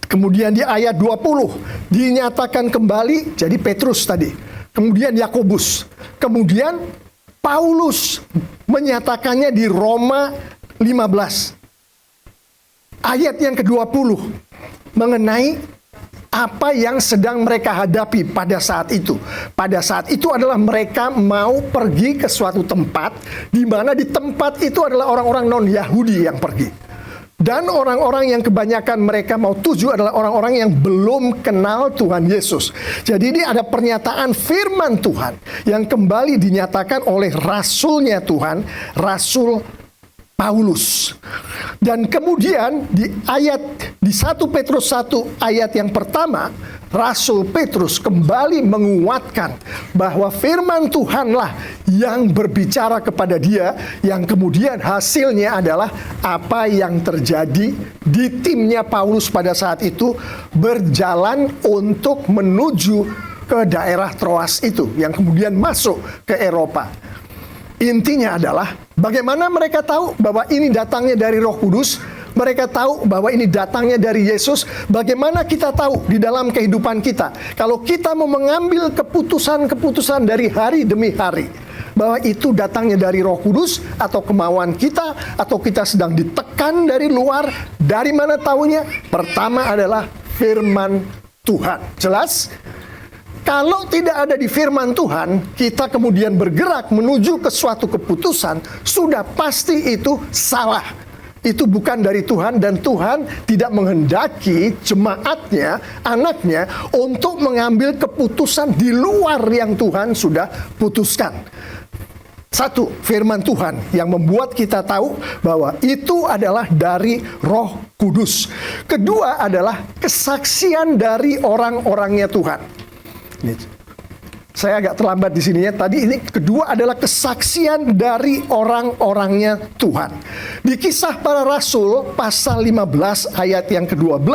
Kemudian di ayat 20 dinyatakan kembali, jadi Petrus tadi, kemudian Yakobus, kemudian Paulus menyatakannya di Roma 15 ayat yang ke-20 mengenai apa yang sedang mereka hadapi pada saat itu. Pada saat itu adalah mereka mau pergi ke suatu tempat, di mana di tempat itu adalah orang-orang non-Yahudi yang pergi. Dan orang-orang yang kebanyakan mereka mau tuju adalah orang-orang yang belum kenal Tuhan Yesus. Jadi ini ada pernyataan firman Tuhan yang kembali dinyatakan oleh rasulnya Tuhan, Rasul Paulus. Dan kemudian di 1 Petrus 1 ayat yang pertama, Rasul Petrus kembali menguatkan bahwa firman Tuhanlah yang berbicara kepada dia, yang kemudian hasilnya adalah apa yang terjadi di timnya Paulus pada saat itu, berjalan untuk menuju ke daerah Troas itu, yang kemudian masuk ke Eropa. Intinya adalah bagaimana mereka tahu bahwa ini datangnya dari Roh Kudus, mereka tahu bahwa ini datangnya dari Yesus. Bagaimana kita tahu di dalam kehidupan kita, kalau kita mau mengambil keputusan-keputusan dari hari demi hari, bahwa itu datangnya dari Roh Kudus atau kemauan kita, atau kita sedang ditekan dari luar. Dari mana taunya? Pertama adalah firman Tuhan. Jelas? Kalau tidak ada di firman Tuhan, kita kemudian bergerak menuju ke suatu keputusan, sudah pasti itu salah. Itu bukan dari Tuhan, dan Tuhan tidak menghendaki jemaatnya, anaknya, untuk mengambil keputusan di luar yang Tuhan sudah putuskan. Satu, firman Tuhan yang membuat kita tahu bahwa itu adalah dari Roh Kudus. Kedua adalah kesaksian dari orang-orangnya Tuhan. Saya agak terlambat di sininya. Tadi ini kedua adalah kesaksian dari orang-orangnya Tuhan. Di Kisah Para Rasul pasal 15 ayat yang ke-12,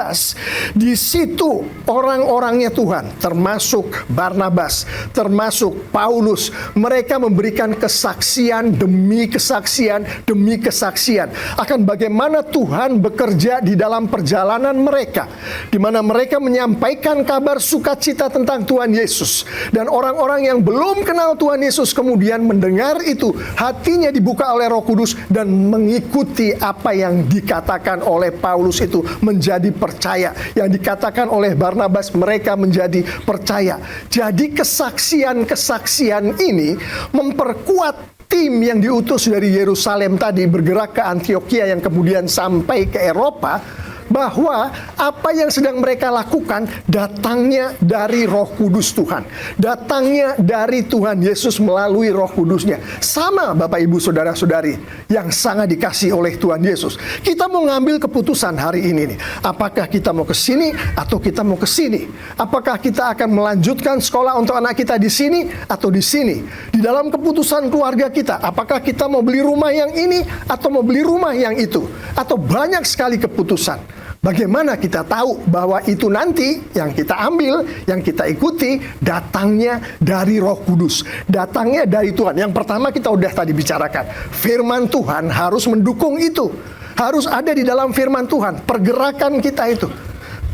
di situ orang-orangnya Tuhan, termasuk Barnabas, termasuk Paulus, mereka memberikan kesaksian demi kesaksian demi kesaksian akan bagaimana Tuhan bekerja di dalam perjalanan mereka, di mana mereka menyampaikan kabar sukacita tentang Tuhan Yesus, dan orang-orang yang belum kenal Tuhan Yesus kemudian mendengar itu, hatinya dibuka oleh Roh Kudus dan mengikuti apa yang dikatakan oleh Paulus itu, menjadi percaya. Yang dikatakan oleh Barnabas, mereka menjadi percaya. Jadi kesaksian-kesaksian ini memperkuat tim yang diutus dari Yerusalem tadi bergerak ke Antioquia yang kemudian sampai ke Eropa, bahwa apa yang sedang mereka lakukan datangnya dari Roh Kudus Tuhan, datangnya dari Tuhan Yesus melalui Roh Kudusnya. Sama Bapak Ibu Saudara-saudari yang sangat dikasihi oleh Tuhan Yesus, kita mau ngambil keputusan hari ini nih, apakah kita mau ke sini atau kita mau ke sini? Apakah kita akan melanjutkan sekolah untuk anak kita di sini atau di sini? Di dalam keputusan keluarga kita, apakah kita mau beli rumah yang ini atau mau beli rumah yang itu? Atau banyak sekali keputusan. Bagaimana kita tahu bahwa itu nanti yang kita ambil, yang kita ikuti, datangnya dari Roh Kudus, datangnya dari Tuhan. Yang pertama kita udah tadi bicarakan, firman Tuhan harus mendukung itu, harus ada di dalam firman Tuhan, pergerakan kita itu.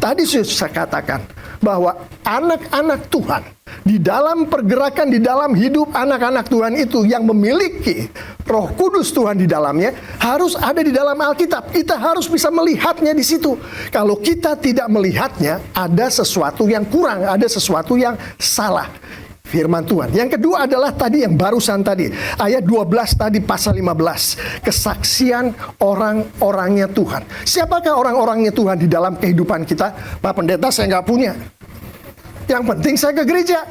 Tadi sudah saya katakan, bahwa anak-anak Tuhan di dalam pergerakan, di dalam hidup anak-anak Tuhan itu yang memiliki Roh Kudus Tuhan di dalamnya harus ada di dalam Alkitab. Kita harus bisa melihatnya di situ. Kalau kita tidak melihatnya, ada sesuatu yang kurang, ada sesuatu yang salah. Firman Tuhan. Yang kedua adalah tadi yang barusan tadi. Ayat 12 tadi pasal 15. Kesaksian orang-orangnya Tuhan. Siapakah orang-orangnya Tuhan di dalam kehidupan kita? Pak Pendeta, saya nggak punya. Yang penting saya ke gereja.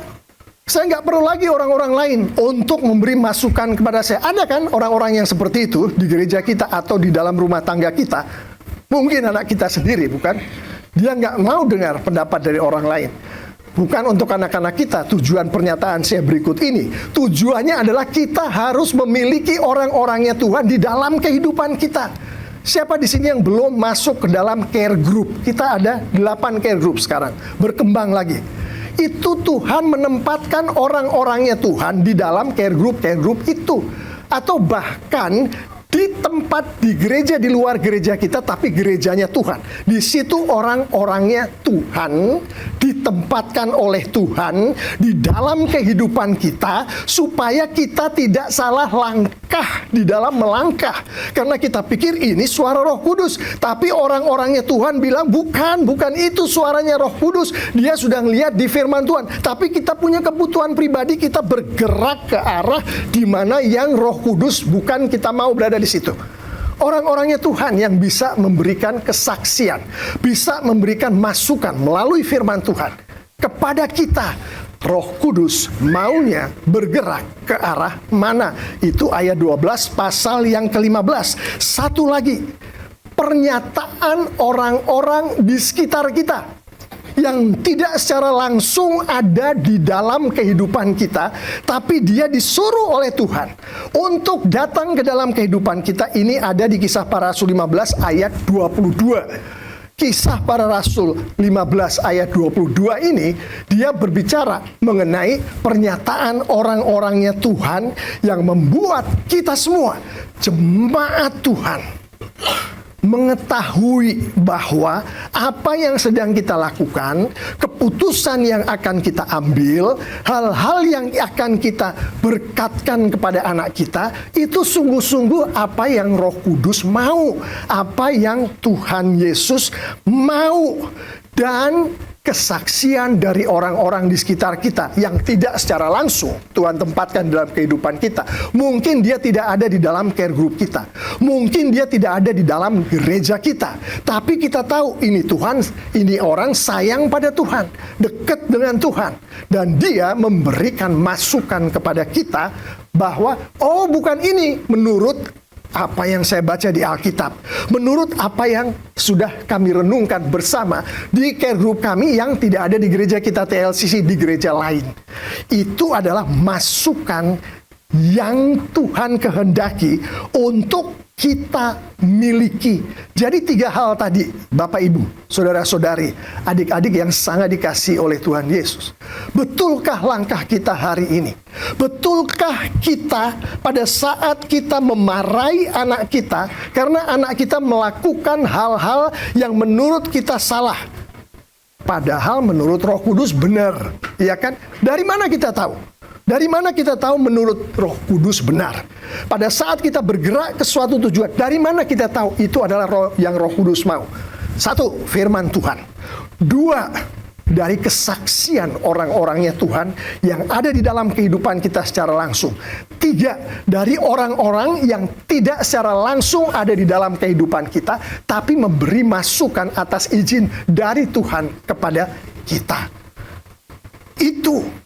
Saya nggak perlu lagi orang-orang lain untuk memberi masukan kepada saya. Ada kan orang-orang yang seperti itu di gereja kita atau di dalam rumah tangga kita? Mungkin anak kita sendiri, bukan? Dia nggak mau dengar pendapat dari orang lain. Bukan untuk anak-anak kita. Tujuan pernyataan saya berikut ini, tujuannya adalah kita harus memiliki orang-orangnya Tuhan di dalam kehidupan kita. Siapa di sini yang belum masuk ke dalam care group? Kita ada 8 care group sekarang, berkembang lagi. Itu Tuhan menempatkan orang-orangnya Tuhan di dalam care group itu. Atau bahkan di tempat di gereja, di luar gereja kita, tapi gerejanya Tuhan. Di situ orang-orangnya Tuhan ditempatkan oleh Tuhan di dalam kehidupan kita supaya kita tidak salah langkah di dalam melangkah. Karena kita pikir ini suara Roh Kudus, tapi orang-orangnya Tuhan bilang bukan itu suaranya Roh Kudus. Dia sudah ngelihat di firman Tuhan. Tapi kita punya kebutuhan pribadi, kita bergerak ke arah di mana yang Roh Kudus bukan kita mau berada di situ. Orang-orangnya Tuhan yang bisa memberikan kesaksian, bisa memberikan masukan melalui firman Tuhan kepada kita. Roh Kudus maunya bergerak ke arah mana? Itu ayat 12 pasal yang ke-15. Satu lagi, pernyataan orang-orang di sekitar kita yang tidak secara langsung ada di dalam kehidupan kita, tapi dia disuruh oleh Tuhan untuk datang ke dalam kehidupan kita. Ini ada di Kisah Para Rasul 15 ayat 22. Kisah Para Rasul 15 ayat 22 ini, dia berbicara mengenai pernyataan orang-orangnya Tuhan yang membuat kita semua, jemaat Tuhan, mengetahui bahwa apa yang sedang kita lakukan, keputusan yang akan kita ambil, hal-hal yang akan kita berkatkan kepada anak kita, itu sungguh-sungguh apa yang Roh Kudus mau, apa yang Tuhan Yesus mau. Dan kesaksian dari orang-orang di sekitar kita yang tidak secara langsung Tuhan tempatkan dalam kehidupan kita. Mungkin dia tidak ada di dalam care group kita. Mungkin dia tidak ada di dalam gereja kita. Tapi kita tahu ini Tuhan, ini orang sayang pada Tuhan, dekat dengan Tuhan. Dan dia memberikan masukan kepada kita bahwa, oh bukan ini menurut apa yang saya baca di Alkitab, menurut apa yang sudah kami renungkan bersama di care group kami yang tidak ada di gereja kita TLCC, di gereja lain. Itu adalah masukan yang Tuhan kehendaki untuk kita miliki. Jadi 3 hal tadi, Bapak Ibu, saudara-saudari, adik-adik yang sangat dikasihi oleh Tuhan Yesus. Betulkah langkah kita hari ini? Betulkah kita pada saat kita memarahi anak kita karena anak kita melakukan hal-hal yang menurut kita salah, padahal menurut Roh Kudus benar, ya kan? Dari mana kita tahu? Dari mana kita tahu menurut Roh Kudus benar? Pada saat kita bergerak ke suatu tujuan, dari mana kita tahu itu adalah yang Roh Kudus mau? 1, firman Tuhan. 2, dari kesaksian orang-orangnya Tuhan yang ada di dalam kehidupan kita secara langsung. 3, dari orang-orang yang tidak secara langsung ada di dalam kehidupan kita, tapi memberi masukan atas izin dari Tuhan kepada kita. Itu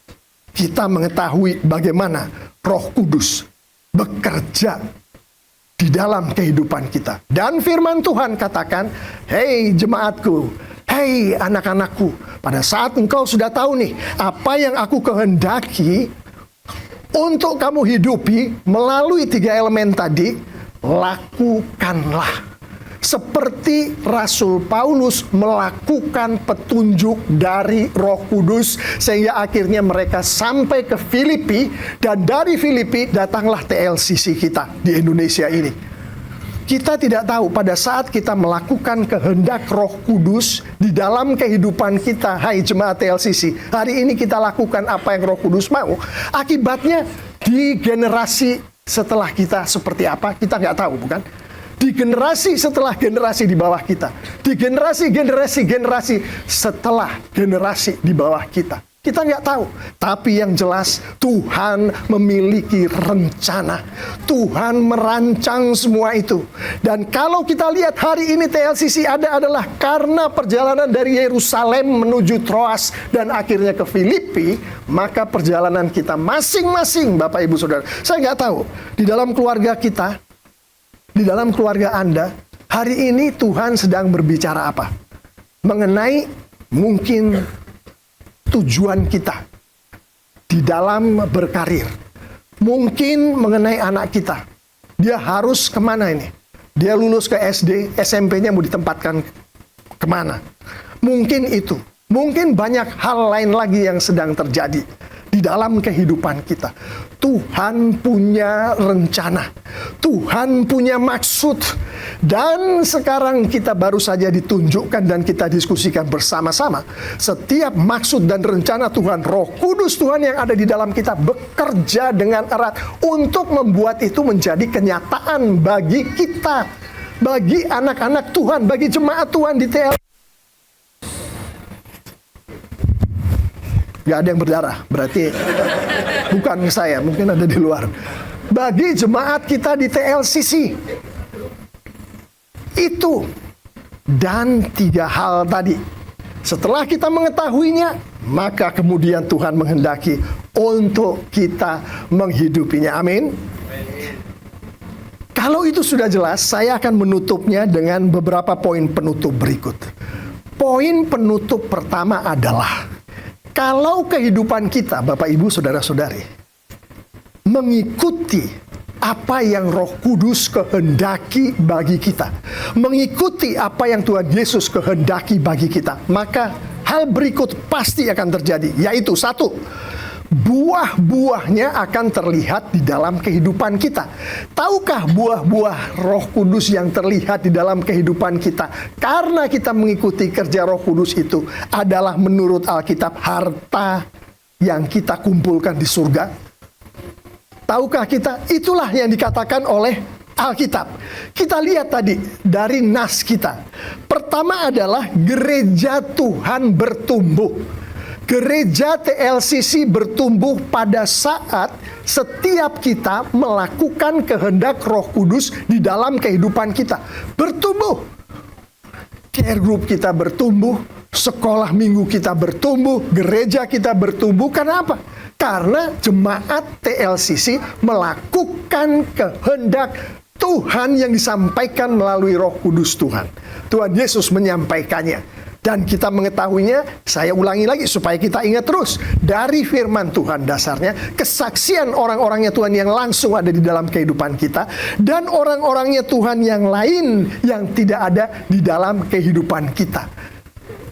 kita mengetahui bagaimana Roh Kudus bekerja di dalam kehidupan kita. Dan firman Tuhan katakan, hei jemaatku, hei anak-anakku, pada saat engkau sudah tahu nih, apa yang aku kehendaki untuk kamu hidupi melalui 3 elemen tadi, lakukanlah. Seperti Rasul Paulus melakukan petunjuk dari Roh Kudus sehingga akhirnya mereka sampai ke Filipi, dan dari Filipi datanglah TLCC kita di Indonesia ini. Kita tidak tahu pada saat kita melakukan kehendak Roh Kudus di dalam kehidupan kita, hai jemaat TLCC, hari ini kita lakukan apa yang Roh Kudus mau. Akibatnya di generasi setelah kita seperti apa, kita nggak tahu, bukan? Di generasi setelah generasi di bawah kita. Di generasi setelah generasi di bawah kita. Kita nggak tahu. Tapi yang jelas Tuhan memiliki rencana. Tuhan merancang semua itu. Dan kalau kita lihat hari ini TLCC adalah karena perjalanan dari Yerusalem menuju Troas dan akhirnya ke Filipi, maka perjalanan kita masing-masing, Bapak Ibu Saudara. Saya nggak tahu, di dalam keluarga kita, di dalam keluarga Anda, hari ini Tuhan sedang berbicara apa? Mengenai mungkin tujuan kita di dalam berkarir. Mungkin mengenai anak kita. Dia harus kemana ini? Dia lulus ke SD, SMP-nya mau ditempatkan kemana? Mungkin itu. Mungkin banyak hal lain lagi yang sedang terjadi di dalam kehidupan kita. Tuhan punya rencana. Tuhan punya maksud. Dan sekarang kita baru saja ditunjukkan dan kita diskusikan bersama-sama. Setiap maksud dan rencana Tuhan, Roh Kudus Tuhan yang ada di dalam kita bekerja dengan erat untuk membuat itu menjadi kenyataan bagi kita. Bagi anak-anak Tuhan, bagi jemaat Tuhan di TL. Gak ada yang berdarah, berarti bukan saya, mungkin ada di luar. Bagi jemaat kita di TLCC, itu dan 3 hal tadi. Setelah kita mengetahuinya, maka kemudian Tuhan menghendaki untuk kita menghidupinya. Amin. Kalau itu sudah jelas, saya akan menutupnya dengan beberapa poin penutup berikut. Poin penutup pertama adalah, kalau kehidupan kita, Bapak Ibu Saudara-saudari, mengikuti apa yang Roh Kudus kehendaki bagi kita, mengikuti apa yang Tuhan Yesus kehendaki bagi kita, maka hal berikut pasti akan terjadi, yaitu 1, buah-buahnya akan terlihat di dalam kehidupan kita. Tahukah buah-buah Roh Kudus yang terlihat di dalam kehidupan kita karena kita mengikuti kerja Roh Kudus itu adalah menurut Alkitab harta yang kita kumpulkan di surga? Tahukah kita? Itulah yang dikatakan oleh Alkitab. Kita lihat tadi dari nas kita. Pertama adalah gereja Tuhan bertumbuh. Gereja TLCC bertumbuh pada saat setiap kita melakukan kehendak Roh Kudus di dalam kehidupan kita. Bertumbuh. Care group kita bertumbuh, sekolah minggu kita bertumbuh, gereja kita bertumbuh. Kenapa? Karena jemaat TLCC melakukan kehendak Tuhan yang disampaikan melalui Roh Kudus Tuhan. Tuhan Yesus menyampaikannya. Dan kita mengetahuinya, saya ulangi lagi supaya kita ingat terus. Dari firman Tuhan dasarnya, kesaksian orang-orangnya Tuhan yang langsung ada di dalam kehidupan kita. Dan orang-orangnya Tuhan yang lain yang tidak ada di dalam kehidupan kita.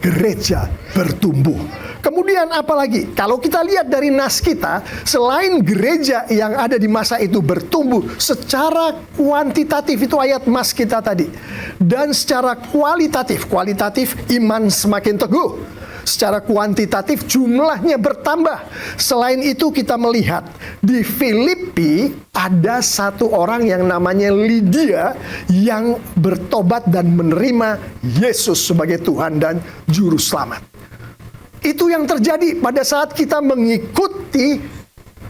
Gereja bertumbuh. Kemudian apalagi? Kalau kita lihat dari nas kita, selain gereja yang ada di masa itu bertumbuh secara kuantitatif, itu ayat mas kita tadi. Dan secara kualitatif iman semakin teguh. Secara kuantitatif jumlahnya bertambah. Selain itu kita melihat di Filipi ada satu orang yang namanya Lydia yang bertobat dan menerima Yesus sebagai Tuhan dan Juru Selamat. Itu yang terjadi pada saat kita mengikuti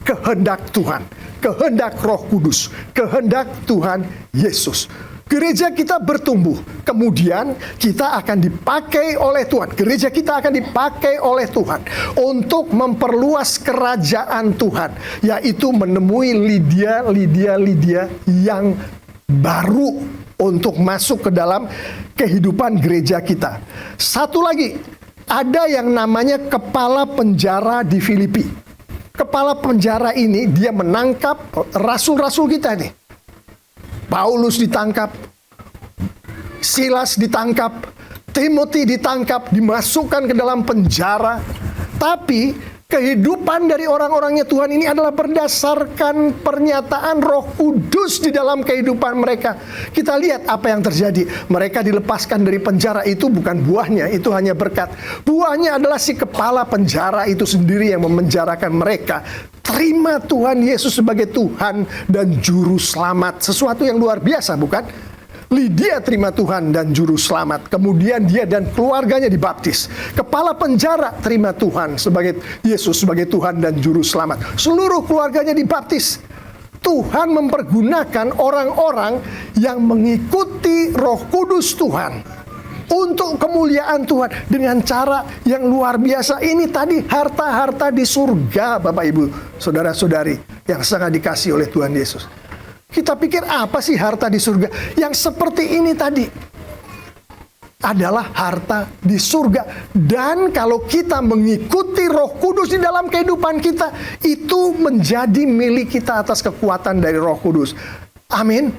kehendak Tuhan, kehendak Roh Kudus, kehendak Tuhan Yesus. Gereja kita bertumbuh, kemudian kita akan dipakai oleh Tuhan. Gereja kita akan dipakai oleh Tuhan untuk memperluas kerajaan Tuhan, yaitu menemui Lydia yang baru untuk masuk ke dalam kehidupan gereja kita. Satu lagi, ada yang namanya kepala penjara di Filipi. Kepala penjara ini dia menangkap rasul-rasul kita nih. Paulus ditangkap, Silas ditangkap, Timothy ditangkap, dimasukkan ke dalam penjara. Tapi Kehidupan dari orang-orangnya Tuhan ini adalah berdasarkan pernyataan Roh Kudus di dalam kehidupan mereka. Kita lihat apa yang terjadi. Mereka dilepaskan dari penjara, itu bukan buahnya, itu hanya berkat. Buahnya adalah si kepala penjara itu sendiri yang memenjarakan mereka. Terima Tuhan Yesus sebagai Tuhan dan Juru Selamat. Sesuatu yang luar biasa, bukan? Lydia terima Tuhan dan Juru Selamat. Kemudian dia dan keluarganya dibaptis. Kepala penjara terima Tuhan sebagai Yesus sebagai Tuhan dan Juru Selamat. Seluruh keluarganya dibaptis. Tuhan mempergunakan orang-orang yang mengikuti Roh Kudus Tuhan untuk kemuliaan Tuhan dengan cara yang luar biasa. Ini tadi harta-harta di surga, Bapak Ibu, saudara-saudari yang sangat dikasihi oleh Tuhan Yesus. Kita pikir apa sih harta di surga? Yang seperti ini tadi adalah harta di surga. Dan kalau kita mengikuti Roh Kudus di dalam kehidupan kita, itu menjadi milik kita atas kekuatan dari Roh Kudus. Amin.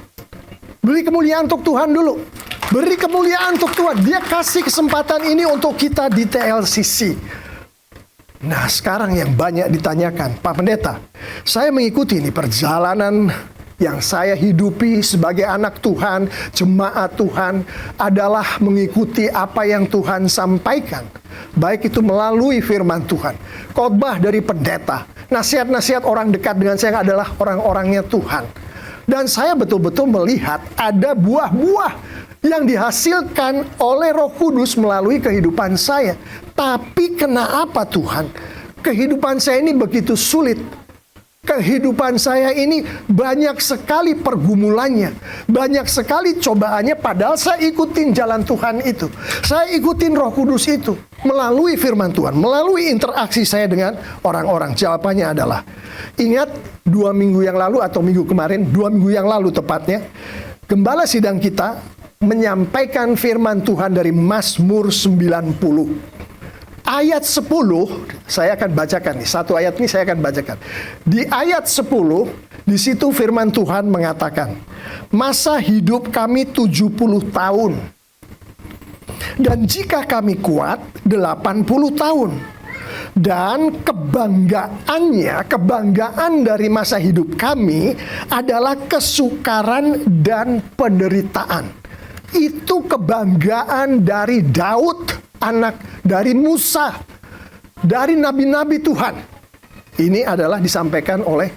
Beri kemuliaan untuk Tuhan dulu. Beri kemuliaan untuk Tuhan. Dia kasih kesempatan ini untuk kita di TLCC. Nah, sekarang yang banyak ditanyakan, Pak Pendeta, saya mengikuti ini perjalanan yang saya hidupi sebagai anak Tuhan, jemaat Tuhan, adalah mengikuti apa yang Tuhan sampaikan. Baik itu melalui firman Tuhan, khotbah dari pendeta, nasihat-nasihat orang dekat dengan saya adalah orang-orangnya Tuhan. Dan saya betul-betul melihat ada buah-buah yang dihasilkan oleh Roh Kudus melalui kehidupan saya. Tapi kenapa Tuhan? Kehidupan saya ini begitu sulit. Kehidupan saya ini banyak sekali pergumulannya, banyak sekali cobaannya, padahal saya ikutin jalan Tuhan itu. Saya ikutin Roh Kudus itu melalui firman Tuhan, melalui interaksi saya dengan orang-orang. Jawabannya adalah, ingat 2 minggu yang lalu atau minggu kemarin, 2 minggu yang lalu tepatnya, gembala sidang kita menyampaikan firman Tuhan dari Mazmur 90. Ayat 10, saya akan bacakan nih. Satu ayat ini saya akan bacakan. Di ayat 10, di situ firman Tuhan mengatakan, masa hidup kami 70 tahun. Dan jika kami kuat, 80 tahun. Dan kebanggaan dari masa hidup kami adalah kesukaran dan penderitaan. Itu kebanggaan dari Daud, anak dari Musa, dari nabi-nabi Tuhan. Ini adalah disampaikan oleh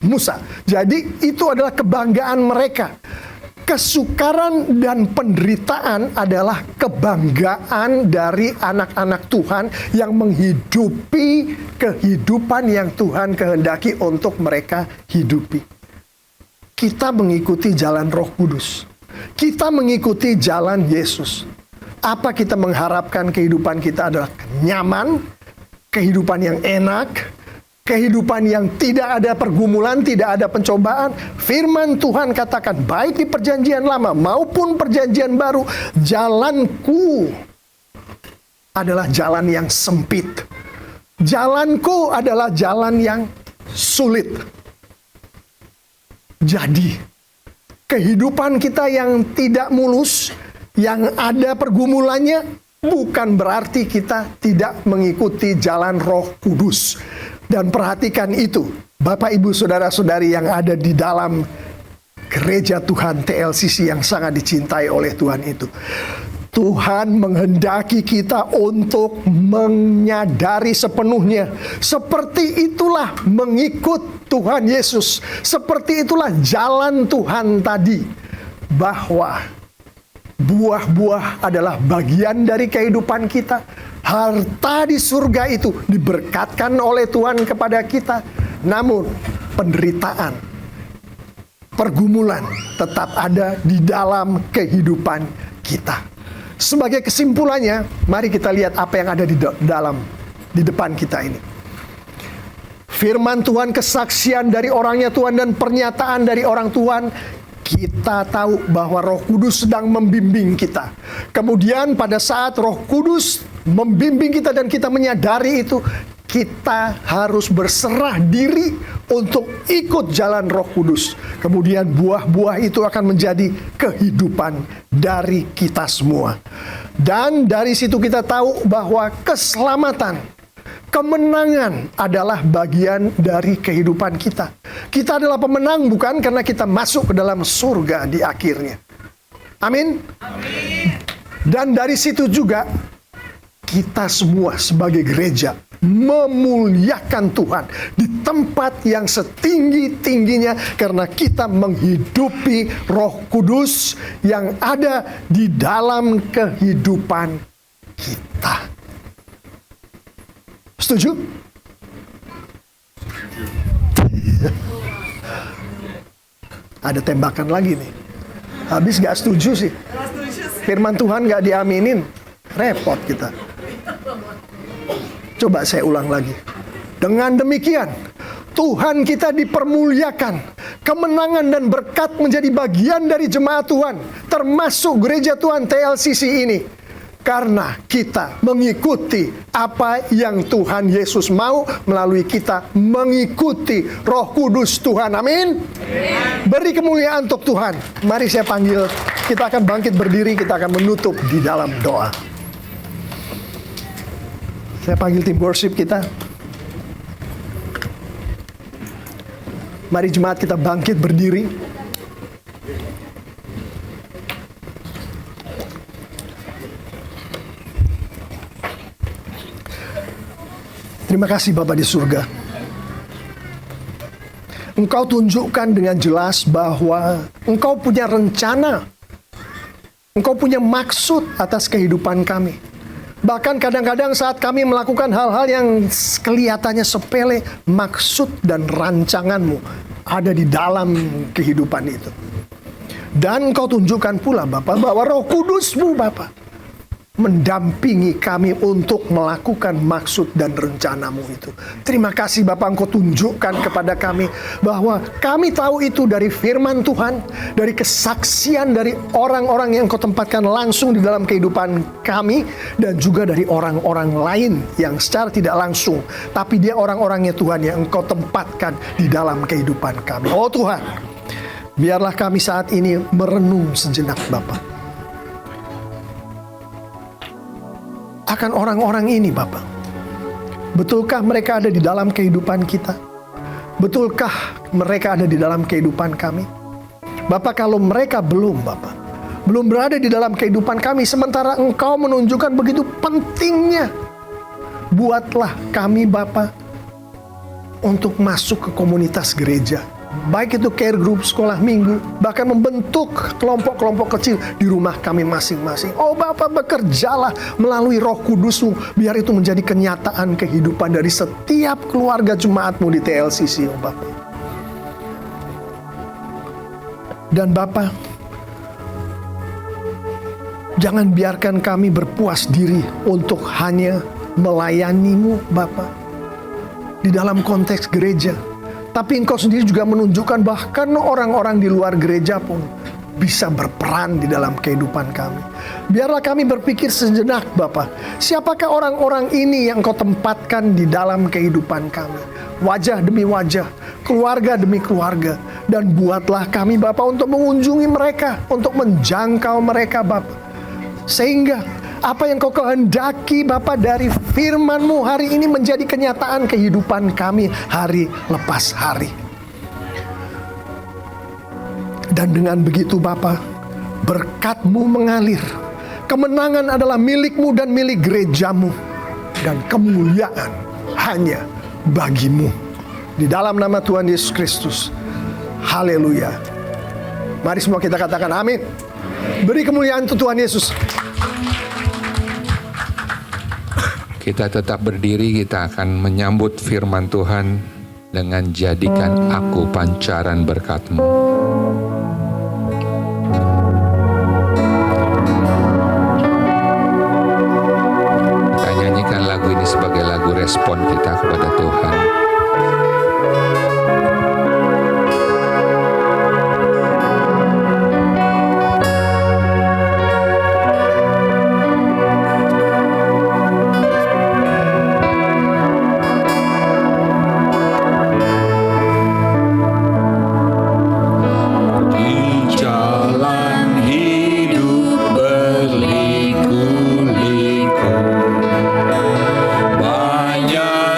Musa. Jadi itu adalah kebanggaan mereka. Kesukaran dan penderitaan adalah kebanggaan dari anak-anak Tuhan yang menghidupi kehidupan yang Tuhan kehendaki untuk mereka hidupi. Kita mengikuti jalan Roh Kudus. Kita mengikuti jalan Yesus. Apa kita mengharapkan kehidupan kita adalah nyaman, kehidupan yang enak, kehidupan yang tidak ada pergumulan, tidak ada pencobaan. Firman Tuhan katakan, baik di perjanjian lama maupun perjanjian baru, jalanku adalah jalan yang sempit. Jalanku adalah jalan yang sulit. Jadi, kehidupan kita yang tidak mulus, yang ada pergumulannya, bukan berarti kita tidak mengikuti jalan Roh Kudus. Dan perhatikan itu, Bapak Ibu Saudara-saudari yang ada di dalam gereja Tuhan TLCC yang sangat dicintai oleh Tuhan itu. Tuhan menghendaki kita untuk menyadari sepenuhnya. Seperti itulah mengikut Tuhan Yesus. Seperti itulah jalan Tuhan tadi. Bahwa buah-buah adalah bagian dari kehidupan kita. Harta di surga itu diberkatkan oleh Tuhan kepada kita. Namun penderitaan, pergumulan tetap ada di dalam kehidupan kita. Sebagai kesimpulannya, mari kita lihat apa yang ada di depan kita ini. Firman Tuhan, kesaksian dari orangnya Tuhan, dan pernyataan dari orang Tuhan. Kita tahu bahwa Roh Kudus sedang membimbing kita. Kemudian pada saat Roh Kudus membimbing kita dan kita menyadari itu, kita harus berserah diri untuk ikut jalan Roh Kudus. Kemudian buah-buah itu akan menjadi kehidupan dari kita semua. Dan dari situ kita tahu bahwa keselamatan, Kemenangan adalah bagian dari kehidupan kita. Kita adalah pemenang bukan karena kita masuk ke dalam surga di akhirnya. Amin. Dan dari situ juga kita semua sebagai gereja memuliakan Tuhan di tempat yang setinggi-tingginya karena kita menghidupi Roh Kudus yang ada di dalam kehidupan kita. Setuju? Ada tembakan lagi nih. Habis gak setuju sih. Firman Tuhan gak diaminin. Repot kita. Coba saya ulang lagi. Dengan demikian, Tuhan kita dipermuliakan. Kemenangan dan berkat menjadi bagian dari jemaat Tuhan. Termasuk gereja Tuhan TLCC ini. Karena kita mengikuti apa yang Tuhan Yesus mau melalui kita mengikuti Roh Kudus Tuhan. Amin. Beri kemuliaan untuk Tuhan. Mari saya panggil, kita akan bangkit berdiri, kita akan menutup di dalam doa. Saya panggil tim worship kita. Mari jemaat kita bangkit berdiri. Terima kasih Bapa di surga. Engkau tunjukkan dengan jelas bahwa Engkau punya rencana. Engkau punya maksud atas kehidupan kami. Bahkan kadang-kadang saat kami melakukan hal-hal yang kelihatannya sepele, maksud dan rancangan-Mu ada di dalam kehidupan itu. Dan Engkau tunjukkan pula Bapa bahwa Roh Kudus-Mu Bapa mendampingi kami untuk melakukan maksud dan rencana-Mu itu. Terima kasih Bapak, Engkau tunjukkan kepada kami bahwa kami tahu itu dari firman Tuhan, dari kesaksian dari orang-orang yang Engkau tempatkan langsung di dalam kehidupan kami, dan juga dari orang-orang lain yang secara tidak langsung, tapi dia orang-orangnya Tuhan yang Engkau tempatkan di dalam kehidupan kami. Oh Tuhan, biarlah kami saat ini merenung sejenak Bapak akan orang-orang ini Bapak. Betulkah mereka ada di dalam kehidupan kita? Betulkah mereka ada di dalam kehidupan kami? Bapak, kalau mereka belum Bapak, belum berada di dalam kehidupan kami, sementara Engkau menunjukkan begitu pentingnya, buatlah kami Bapak untuk masuk ke komunitas gereja. Baik itu care group, sekolah minggu, bahkan membentuk kelompok-kelompok kecil di rumah kami masing-masing. Oh Bapak, bekerjalah melalui Roh Kudus-Mu, biar itu menjadi kenyataan kehidupan dari setiap keluarga jemaat-Mu di TLCC, oh Bapak. Dan Bapak, jangan biarkan kami berpuas diri untuk hanya melayani-Mu Bapak di dalam konteks gereja. Tapi Engkau sendiri juga menunjukkan bahkan orang-orang di luar gereja pun bisa berperan di dalam kehidupan kami. Biarlah kami berpikir sejenak Bapak, siapakah orang-orang ini yang Engkau tempatkan di dalam kehidupan kami? Wajah demi wajah, keluarga demi keluarga. Dan buatlah kami Bapak untuk mengunjungi mereka, untuk menjangkau mereka Bapak. Sehingga apa yang Kau kehendaki Bapa dari firman-Mu hari ini menjadi kenyataan kehidupan kami hari lepas hari. Dan dengan begitu Bapa, berkat-Mu mengalir. Kemenangan adalah milik-Mu dan milik gereja-Mu. Dan kemuliaan hanya bagi-Mu. Di dalam nama Tuhan Yesus Kristus. Haleluya. Mari semua kita katakan amin. Beri kemuliaan untuk Tuhan Yesus. Kita tetap berdiri, kita akan menyambut firman Tuhan dengan jadikan aku pancaran berkat-Mu. Kita nyanyikan lagu ini sebagai lagu respon kita kepada Tuhan. Banyak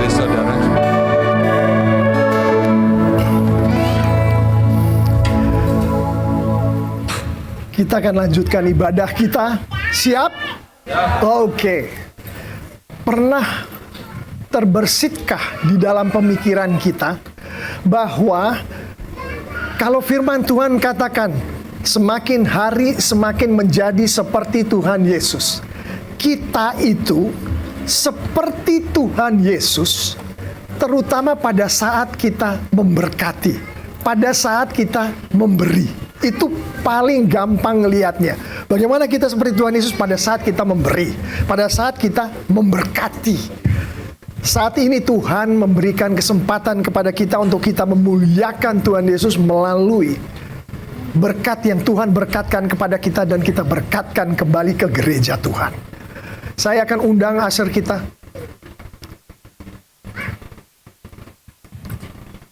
kembali saudara. Kita akan lanjutkan ibadah kita. Siap? Oke. Pernah terbersitkah di dalam pemikiran kita bahwa kalau firman Tuhan katakan semakin hari semakin menjadi seperti Tuhan Yesus, kita itu seperti Tuhan Yesus, terutama pada saat kita memberkati, pada saat kita memberi. Itu paling gampang ngelihatnya. Bagaimana kita seperti Tuhan Yesus pada saat kita memberi, pada saat kita memberkati. Saat ini Tuhan memberikan kesempatan kepada kita untuk kita memuliakan Tuhan Yesus melalui berkat yang Tuhan berkatkan kepada kita dan kita berkatkan kembali ke gereja Tuhan. Saya akan undang usher kita.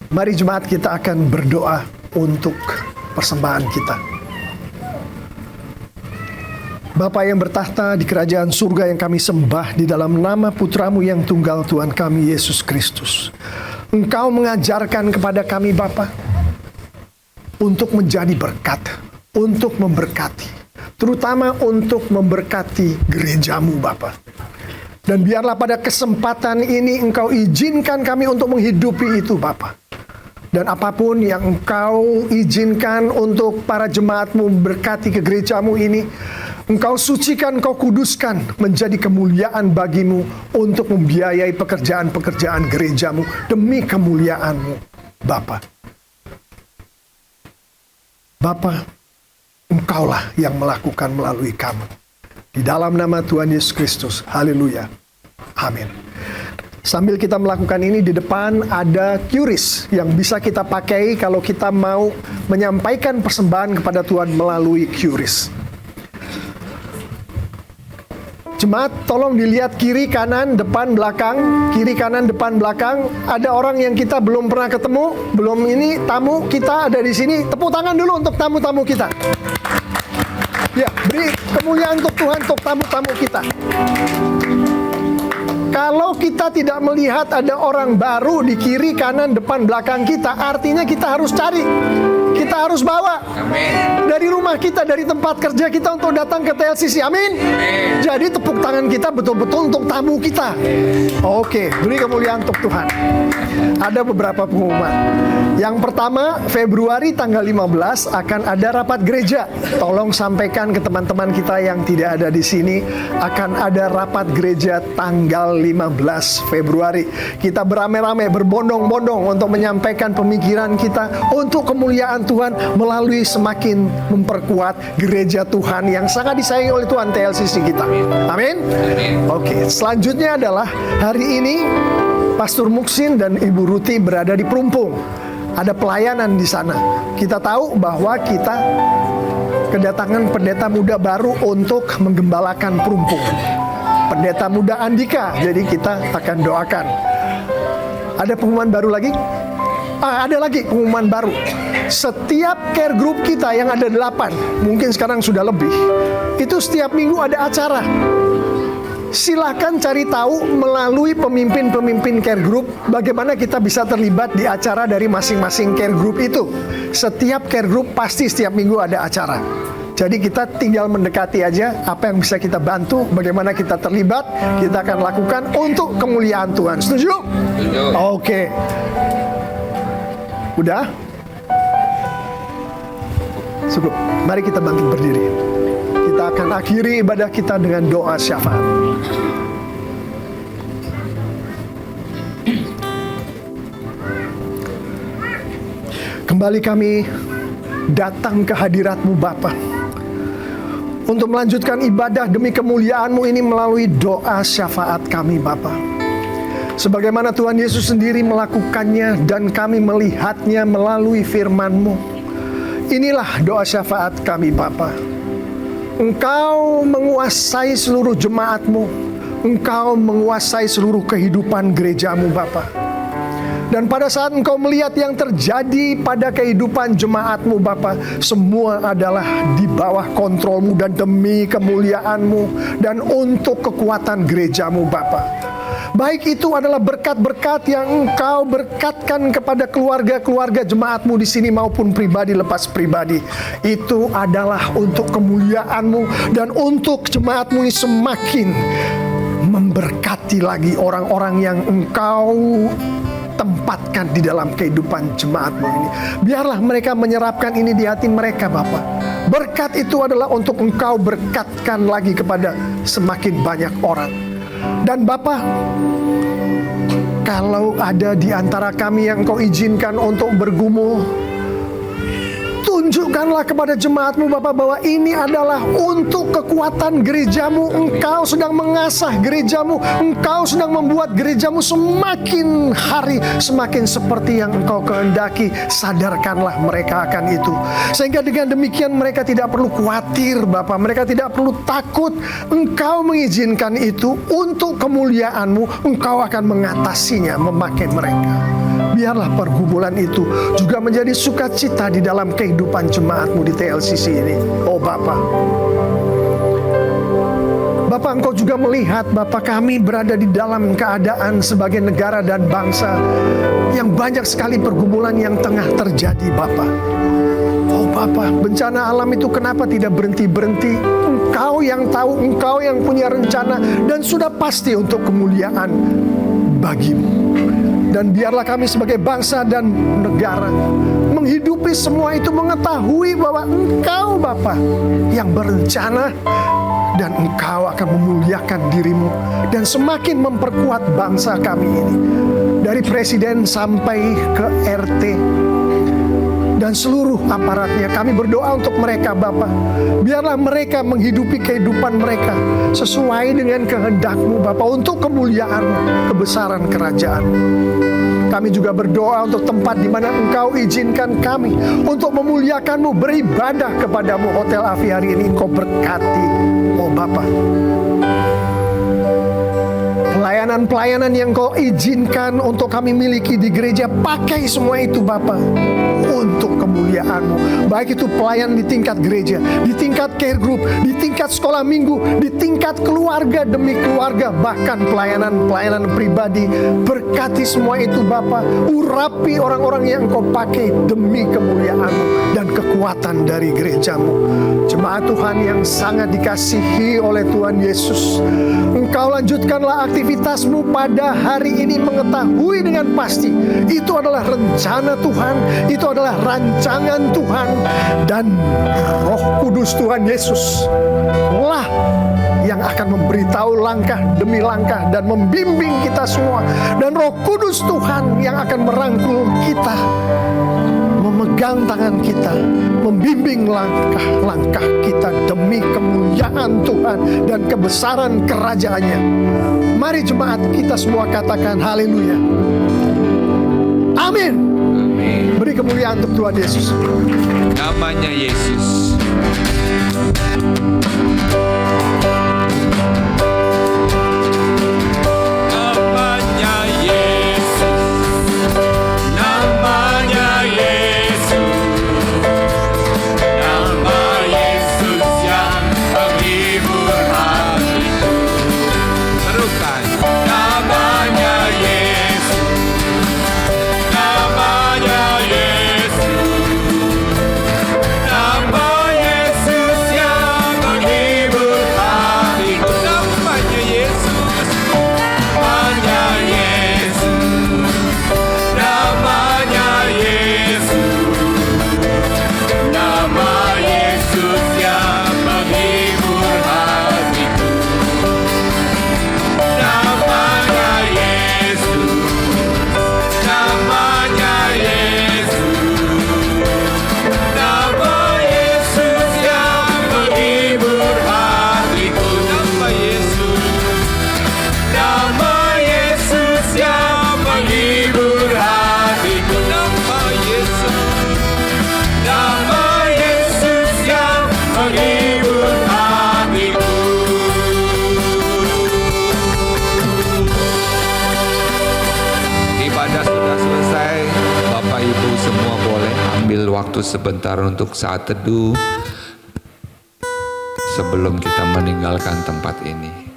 Mari jemaat, kita akan berdoa untuk persembahan kita. Bapa yang bertahta di kerajaan surga yang kami sembah di dalam nama Putramu yang tunggal Tuhan kami Yesus Kristus. Engkau mengajarkan kepada kami Bapa untuk menjadi berkat, untuk memberkati, terutama untuk memberkati gerejamu Bapa. Dan biarlah pada kesempatan ini Engkau izinkan kami untuk menghidupi itu Bapa. Dan apapun yang Engkau izinkan untuk para jemaatmu berkati ke gerejamu ini, Engkau sucikan, Engkau kuduskan menjadi kemuliaan bagimu untuk membiayai pekerjaan-pekerjaan gerejamu demi kemuliaanmu Bapa. Bapa, Engkaulah yang melakukan melalui kami. Di dalam nama Tuhan Yesus Kristus. Haleluya. Amin. Sambil kita melakukan ini, di depan ada QRIS yang bisa kita pakai kalau kita mau menyampaikan persembahan kepada Tuhan melalui QRIS. Jemaat, tolong dilihat kiri, kanan, depan, belakang. Kiri, kanan, depan, belakang. Ada orang yang kita belum pernah ketemu, belum ini, tamu kita ada di sini. Tepuk tangan dulu untuk tamu-tamu kita. Ya, beri kemuliaan untuk Tuhan, untuk tamu-tamu kita. Kalau kita tidak melihat ada orang baru di kiri, kanan, depan, belakang kita, artinya kita harus cari. Kita harus bawa. Amin. Dari rumah kita, dari tempat kerja kita untuk datang ke TLCC. Amin. Amin. Jadi tepuk tangan kita betul-betul untuk tamu kita. Oke, beri kemuliaan untuk Tuhan. Ada beberapa pengumuman. Yang pertama, Februari tanggal 15 akan ada rapat gereja. Tolong sampaikan ke teman-teman kita yang tidak ada di sini, akan ada rapat gereja tanggal 15 Februari. Kita beramai-ramai, berbondong-bondong untuk menyampaikan pemikiran kita untuk kemuliaan Tuhan melalui semakin memperkuat gereja Tuhan yang sangat disayangi oleh Tuhan, TLCC kita. Amin. Oke, selanjutnya adalah hari ini Pastor Muksin dan Ibu Ruti berada di Perumpung. Ada pelayanan di sana. Kita tahu bahwa kita kedatangan pendeta muda baru untuk menggembalakan Perumpung. Pendeta muda Andika, jadi kita akan doakan. Ada pengumuman baru lagi? Ada lagi pengumuman baru. Setiap care group kita yang ada 8, mungkin sekarang sudah lebih, itu setiap minggu ada acara. Silahkan cari tahu melalui pemimpin-pemimpin care group bagaimana kita bisa terlibat di acara dari masing-masing care group itu. Setiap care group pasti setiap minggu ada acara. Jadi kita tinggal mendekati aja apa yang bisa kita bantu, bagaimana kita terlibat, kita akan lakukan untuk kemuliaan Tuhan. Setuju? Setuju. Oke. Udah? Cukup. Mari kita bangkit berdiri. Kita akan akhiri ibadah kita dengan doa syafaat. Kembali kami datang ke hadirat-Mu Bapa untuk melanjutkan ibadah demi kemuliaan-Mu ini melalui doa syafaat kami Bapa. Sebagaimana Tuhan Yesus sendiri melakukannya dan kami melihatnya melalui firman-Mu. Inilah doa syafaat kami Bapa. Engkau menguasai seluruh jemaat-Mu. Engkau menguasai seluruh kehidupan gereja-Mu Bapa. Dan pada saat Engkau melihat yang terjadi pada kehidupan jemaat-Mu Bapa, semua adalah di bawah kontrol-Mu dan demi kemuliaan-Mu dan untuk kekuatan gereja-Mu Bapa. Baik itu adalah berkat-berkat yang Engkau berkatkan kepada keluarga-keluarga jemaat-Mu di sini maupun pribadi lepas pribadi. Itu adalah untuk kemuliaan-Mu dan untuk jemaat-Mu ini semakin memberkati lagi orang-orang yang Engkau tempatkan di dalam kehidupan jemaat-Mu ini. Biarlah mereka menyerapkan ini di hati mereka, Bapa. Berkat itu adalah untuk Engkau berkatkan lagi kepada semakin banyak orang. Dan Bapa, kalau ada di antara kami yang Engkau izinkan untuk bergumul, tunjukkanlah kepada jemaat-Mu Bapa bahwa ini adalah untuk kekuatan gereja-Mu. Engkau sedang mengasah gereja-Mu, Engkau sedang membuat gereja-Mu semakin hari semakin seperti yang Engkau kehendaki. Sadarkanlah mereka akan itu, sehingga dengan demikian mereka tidak perlu khawatir Bapa, mereka tidak perlu takut. Engkau mengizinkan itu untuk kemuliaan-Mu, Engkau akan mengatasinya, memakai mereka. Biarlah pergumulan itu juga menjadi sukacita di dalam kehidupan jemaat-Mu di TLCC ini. Oh Bapa, Bapa, Engkau juga melihat Bapa kami berada di dalam keadaan sebagai negara dan bangsa yang banyak sekali pergumulan yang tengah terjadi Bapa. Oh Bapa, bencana alam itu kenapa tidak berhenti-berhenti? Engkau yang tahu, Engkau yang punya rencana dan sudah pasti untuk kemuliaan bagi-Mu. Dan biarlah kami sebagai bangsa dan negara menghidupi semua itu, mengetahui bahwa Engkau Bapa yang berencana dan Engkau akan memuliakan diri-Mu dan semakin memperkuat bangsa kami ini, dari presiden sampai ke RT dan seluruh aparatnya. Kami berdoa untuk mereka Bapa. Biarlah mereka menghidupi kehidupan mereka sesuai dengan kehendak-Mu Bapa, untuk kemuliaan-Mu, kebesaran kerajaan. Kami juga berdoa untuk tempat di mana Engkau izinkan kami untuk memuliakan-Mu, beribadah kepada-Mu. Hotel Avi hari ini Engkau berkati, oh Bapa. Pelayanan-pelayanan yang Kau izinkan untuk kami miliki di gereja, pakai semua itu Bapa untuk kemuliaan-Mu. Baik itu pelayanan di tingkat gereja, di tingkat care group, di tingkat sekolah minggu, di tingkat keluarga demi keluarga, bahkan pelayanan-pelayanan pribadi. Berkati semua itu Bapa. Urapi orang-orang yang Kau pakai demi kemuliaan-Mu dan kekuatan dari gereja-Mu. Jemaat Tuhan yang sangat dikasihi oleh Tuhan Yesus, Engkau lanjutkanlah aktivitas-Mu pada hari ini, mengetahui dengan pasti itu adalah rencana Tuhan, itu adalah rancangan Tuhan, dan Roh Kudus Tuhan Yesus lah yang akan memberitahu langkah demi langkah dan membimbing kita semua. Dan Roh Kudus Tuhan yang akan merangkul kita, memegang tangan kita, membimbing langkah-langkah kita demi kemuliaan Tuhan dan kebesaran kerajaan-Nya. Mari jemaat kita semua katakan haleluya. Amin. Amin. Beri kemuliaan untuk Tuhan Yesus. Namanya Yesus. Namanya Yesus, namanya Yesus, nama Yesus yang menghibur hatiku. Teruskan. Namanya Yesus, namanya Yesus, nama Yesus yang menghibur hatiku. Namanya Yesus. Namanya Yesus, namanya Yesus, nama Yesus yang menghibur hatiku. Namanya Yesus, namanya Yesus, nama Yesus yang menghibur hatiku. Nama Yesus. Nama Yesus yang menghibur hatiku. Nama Yesus. Nama Yesus yang menghibur hatiku. Ibadah sudah selesai. Bapak Ibu semua boleh ambil waktu sebentar untuk saat teduh sebelum kita meninggalkan tempat ini.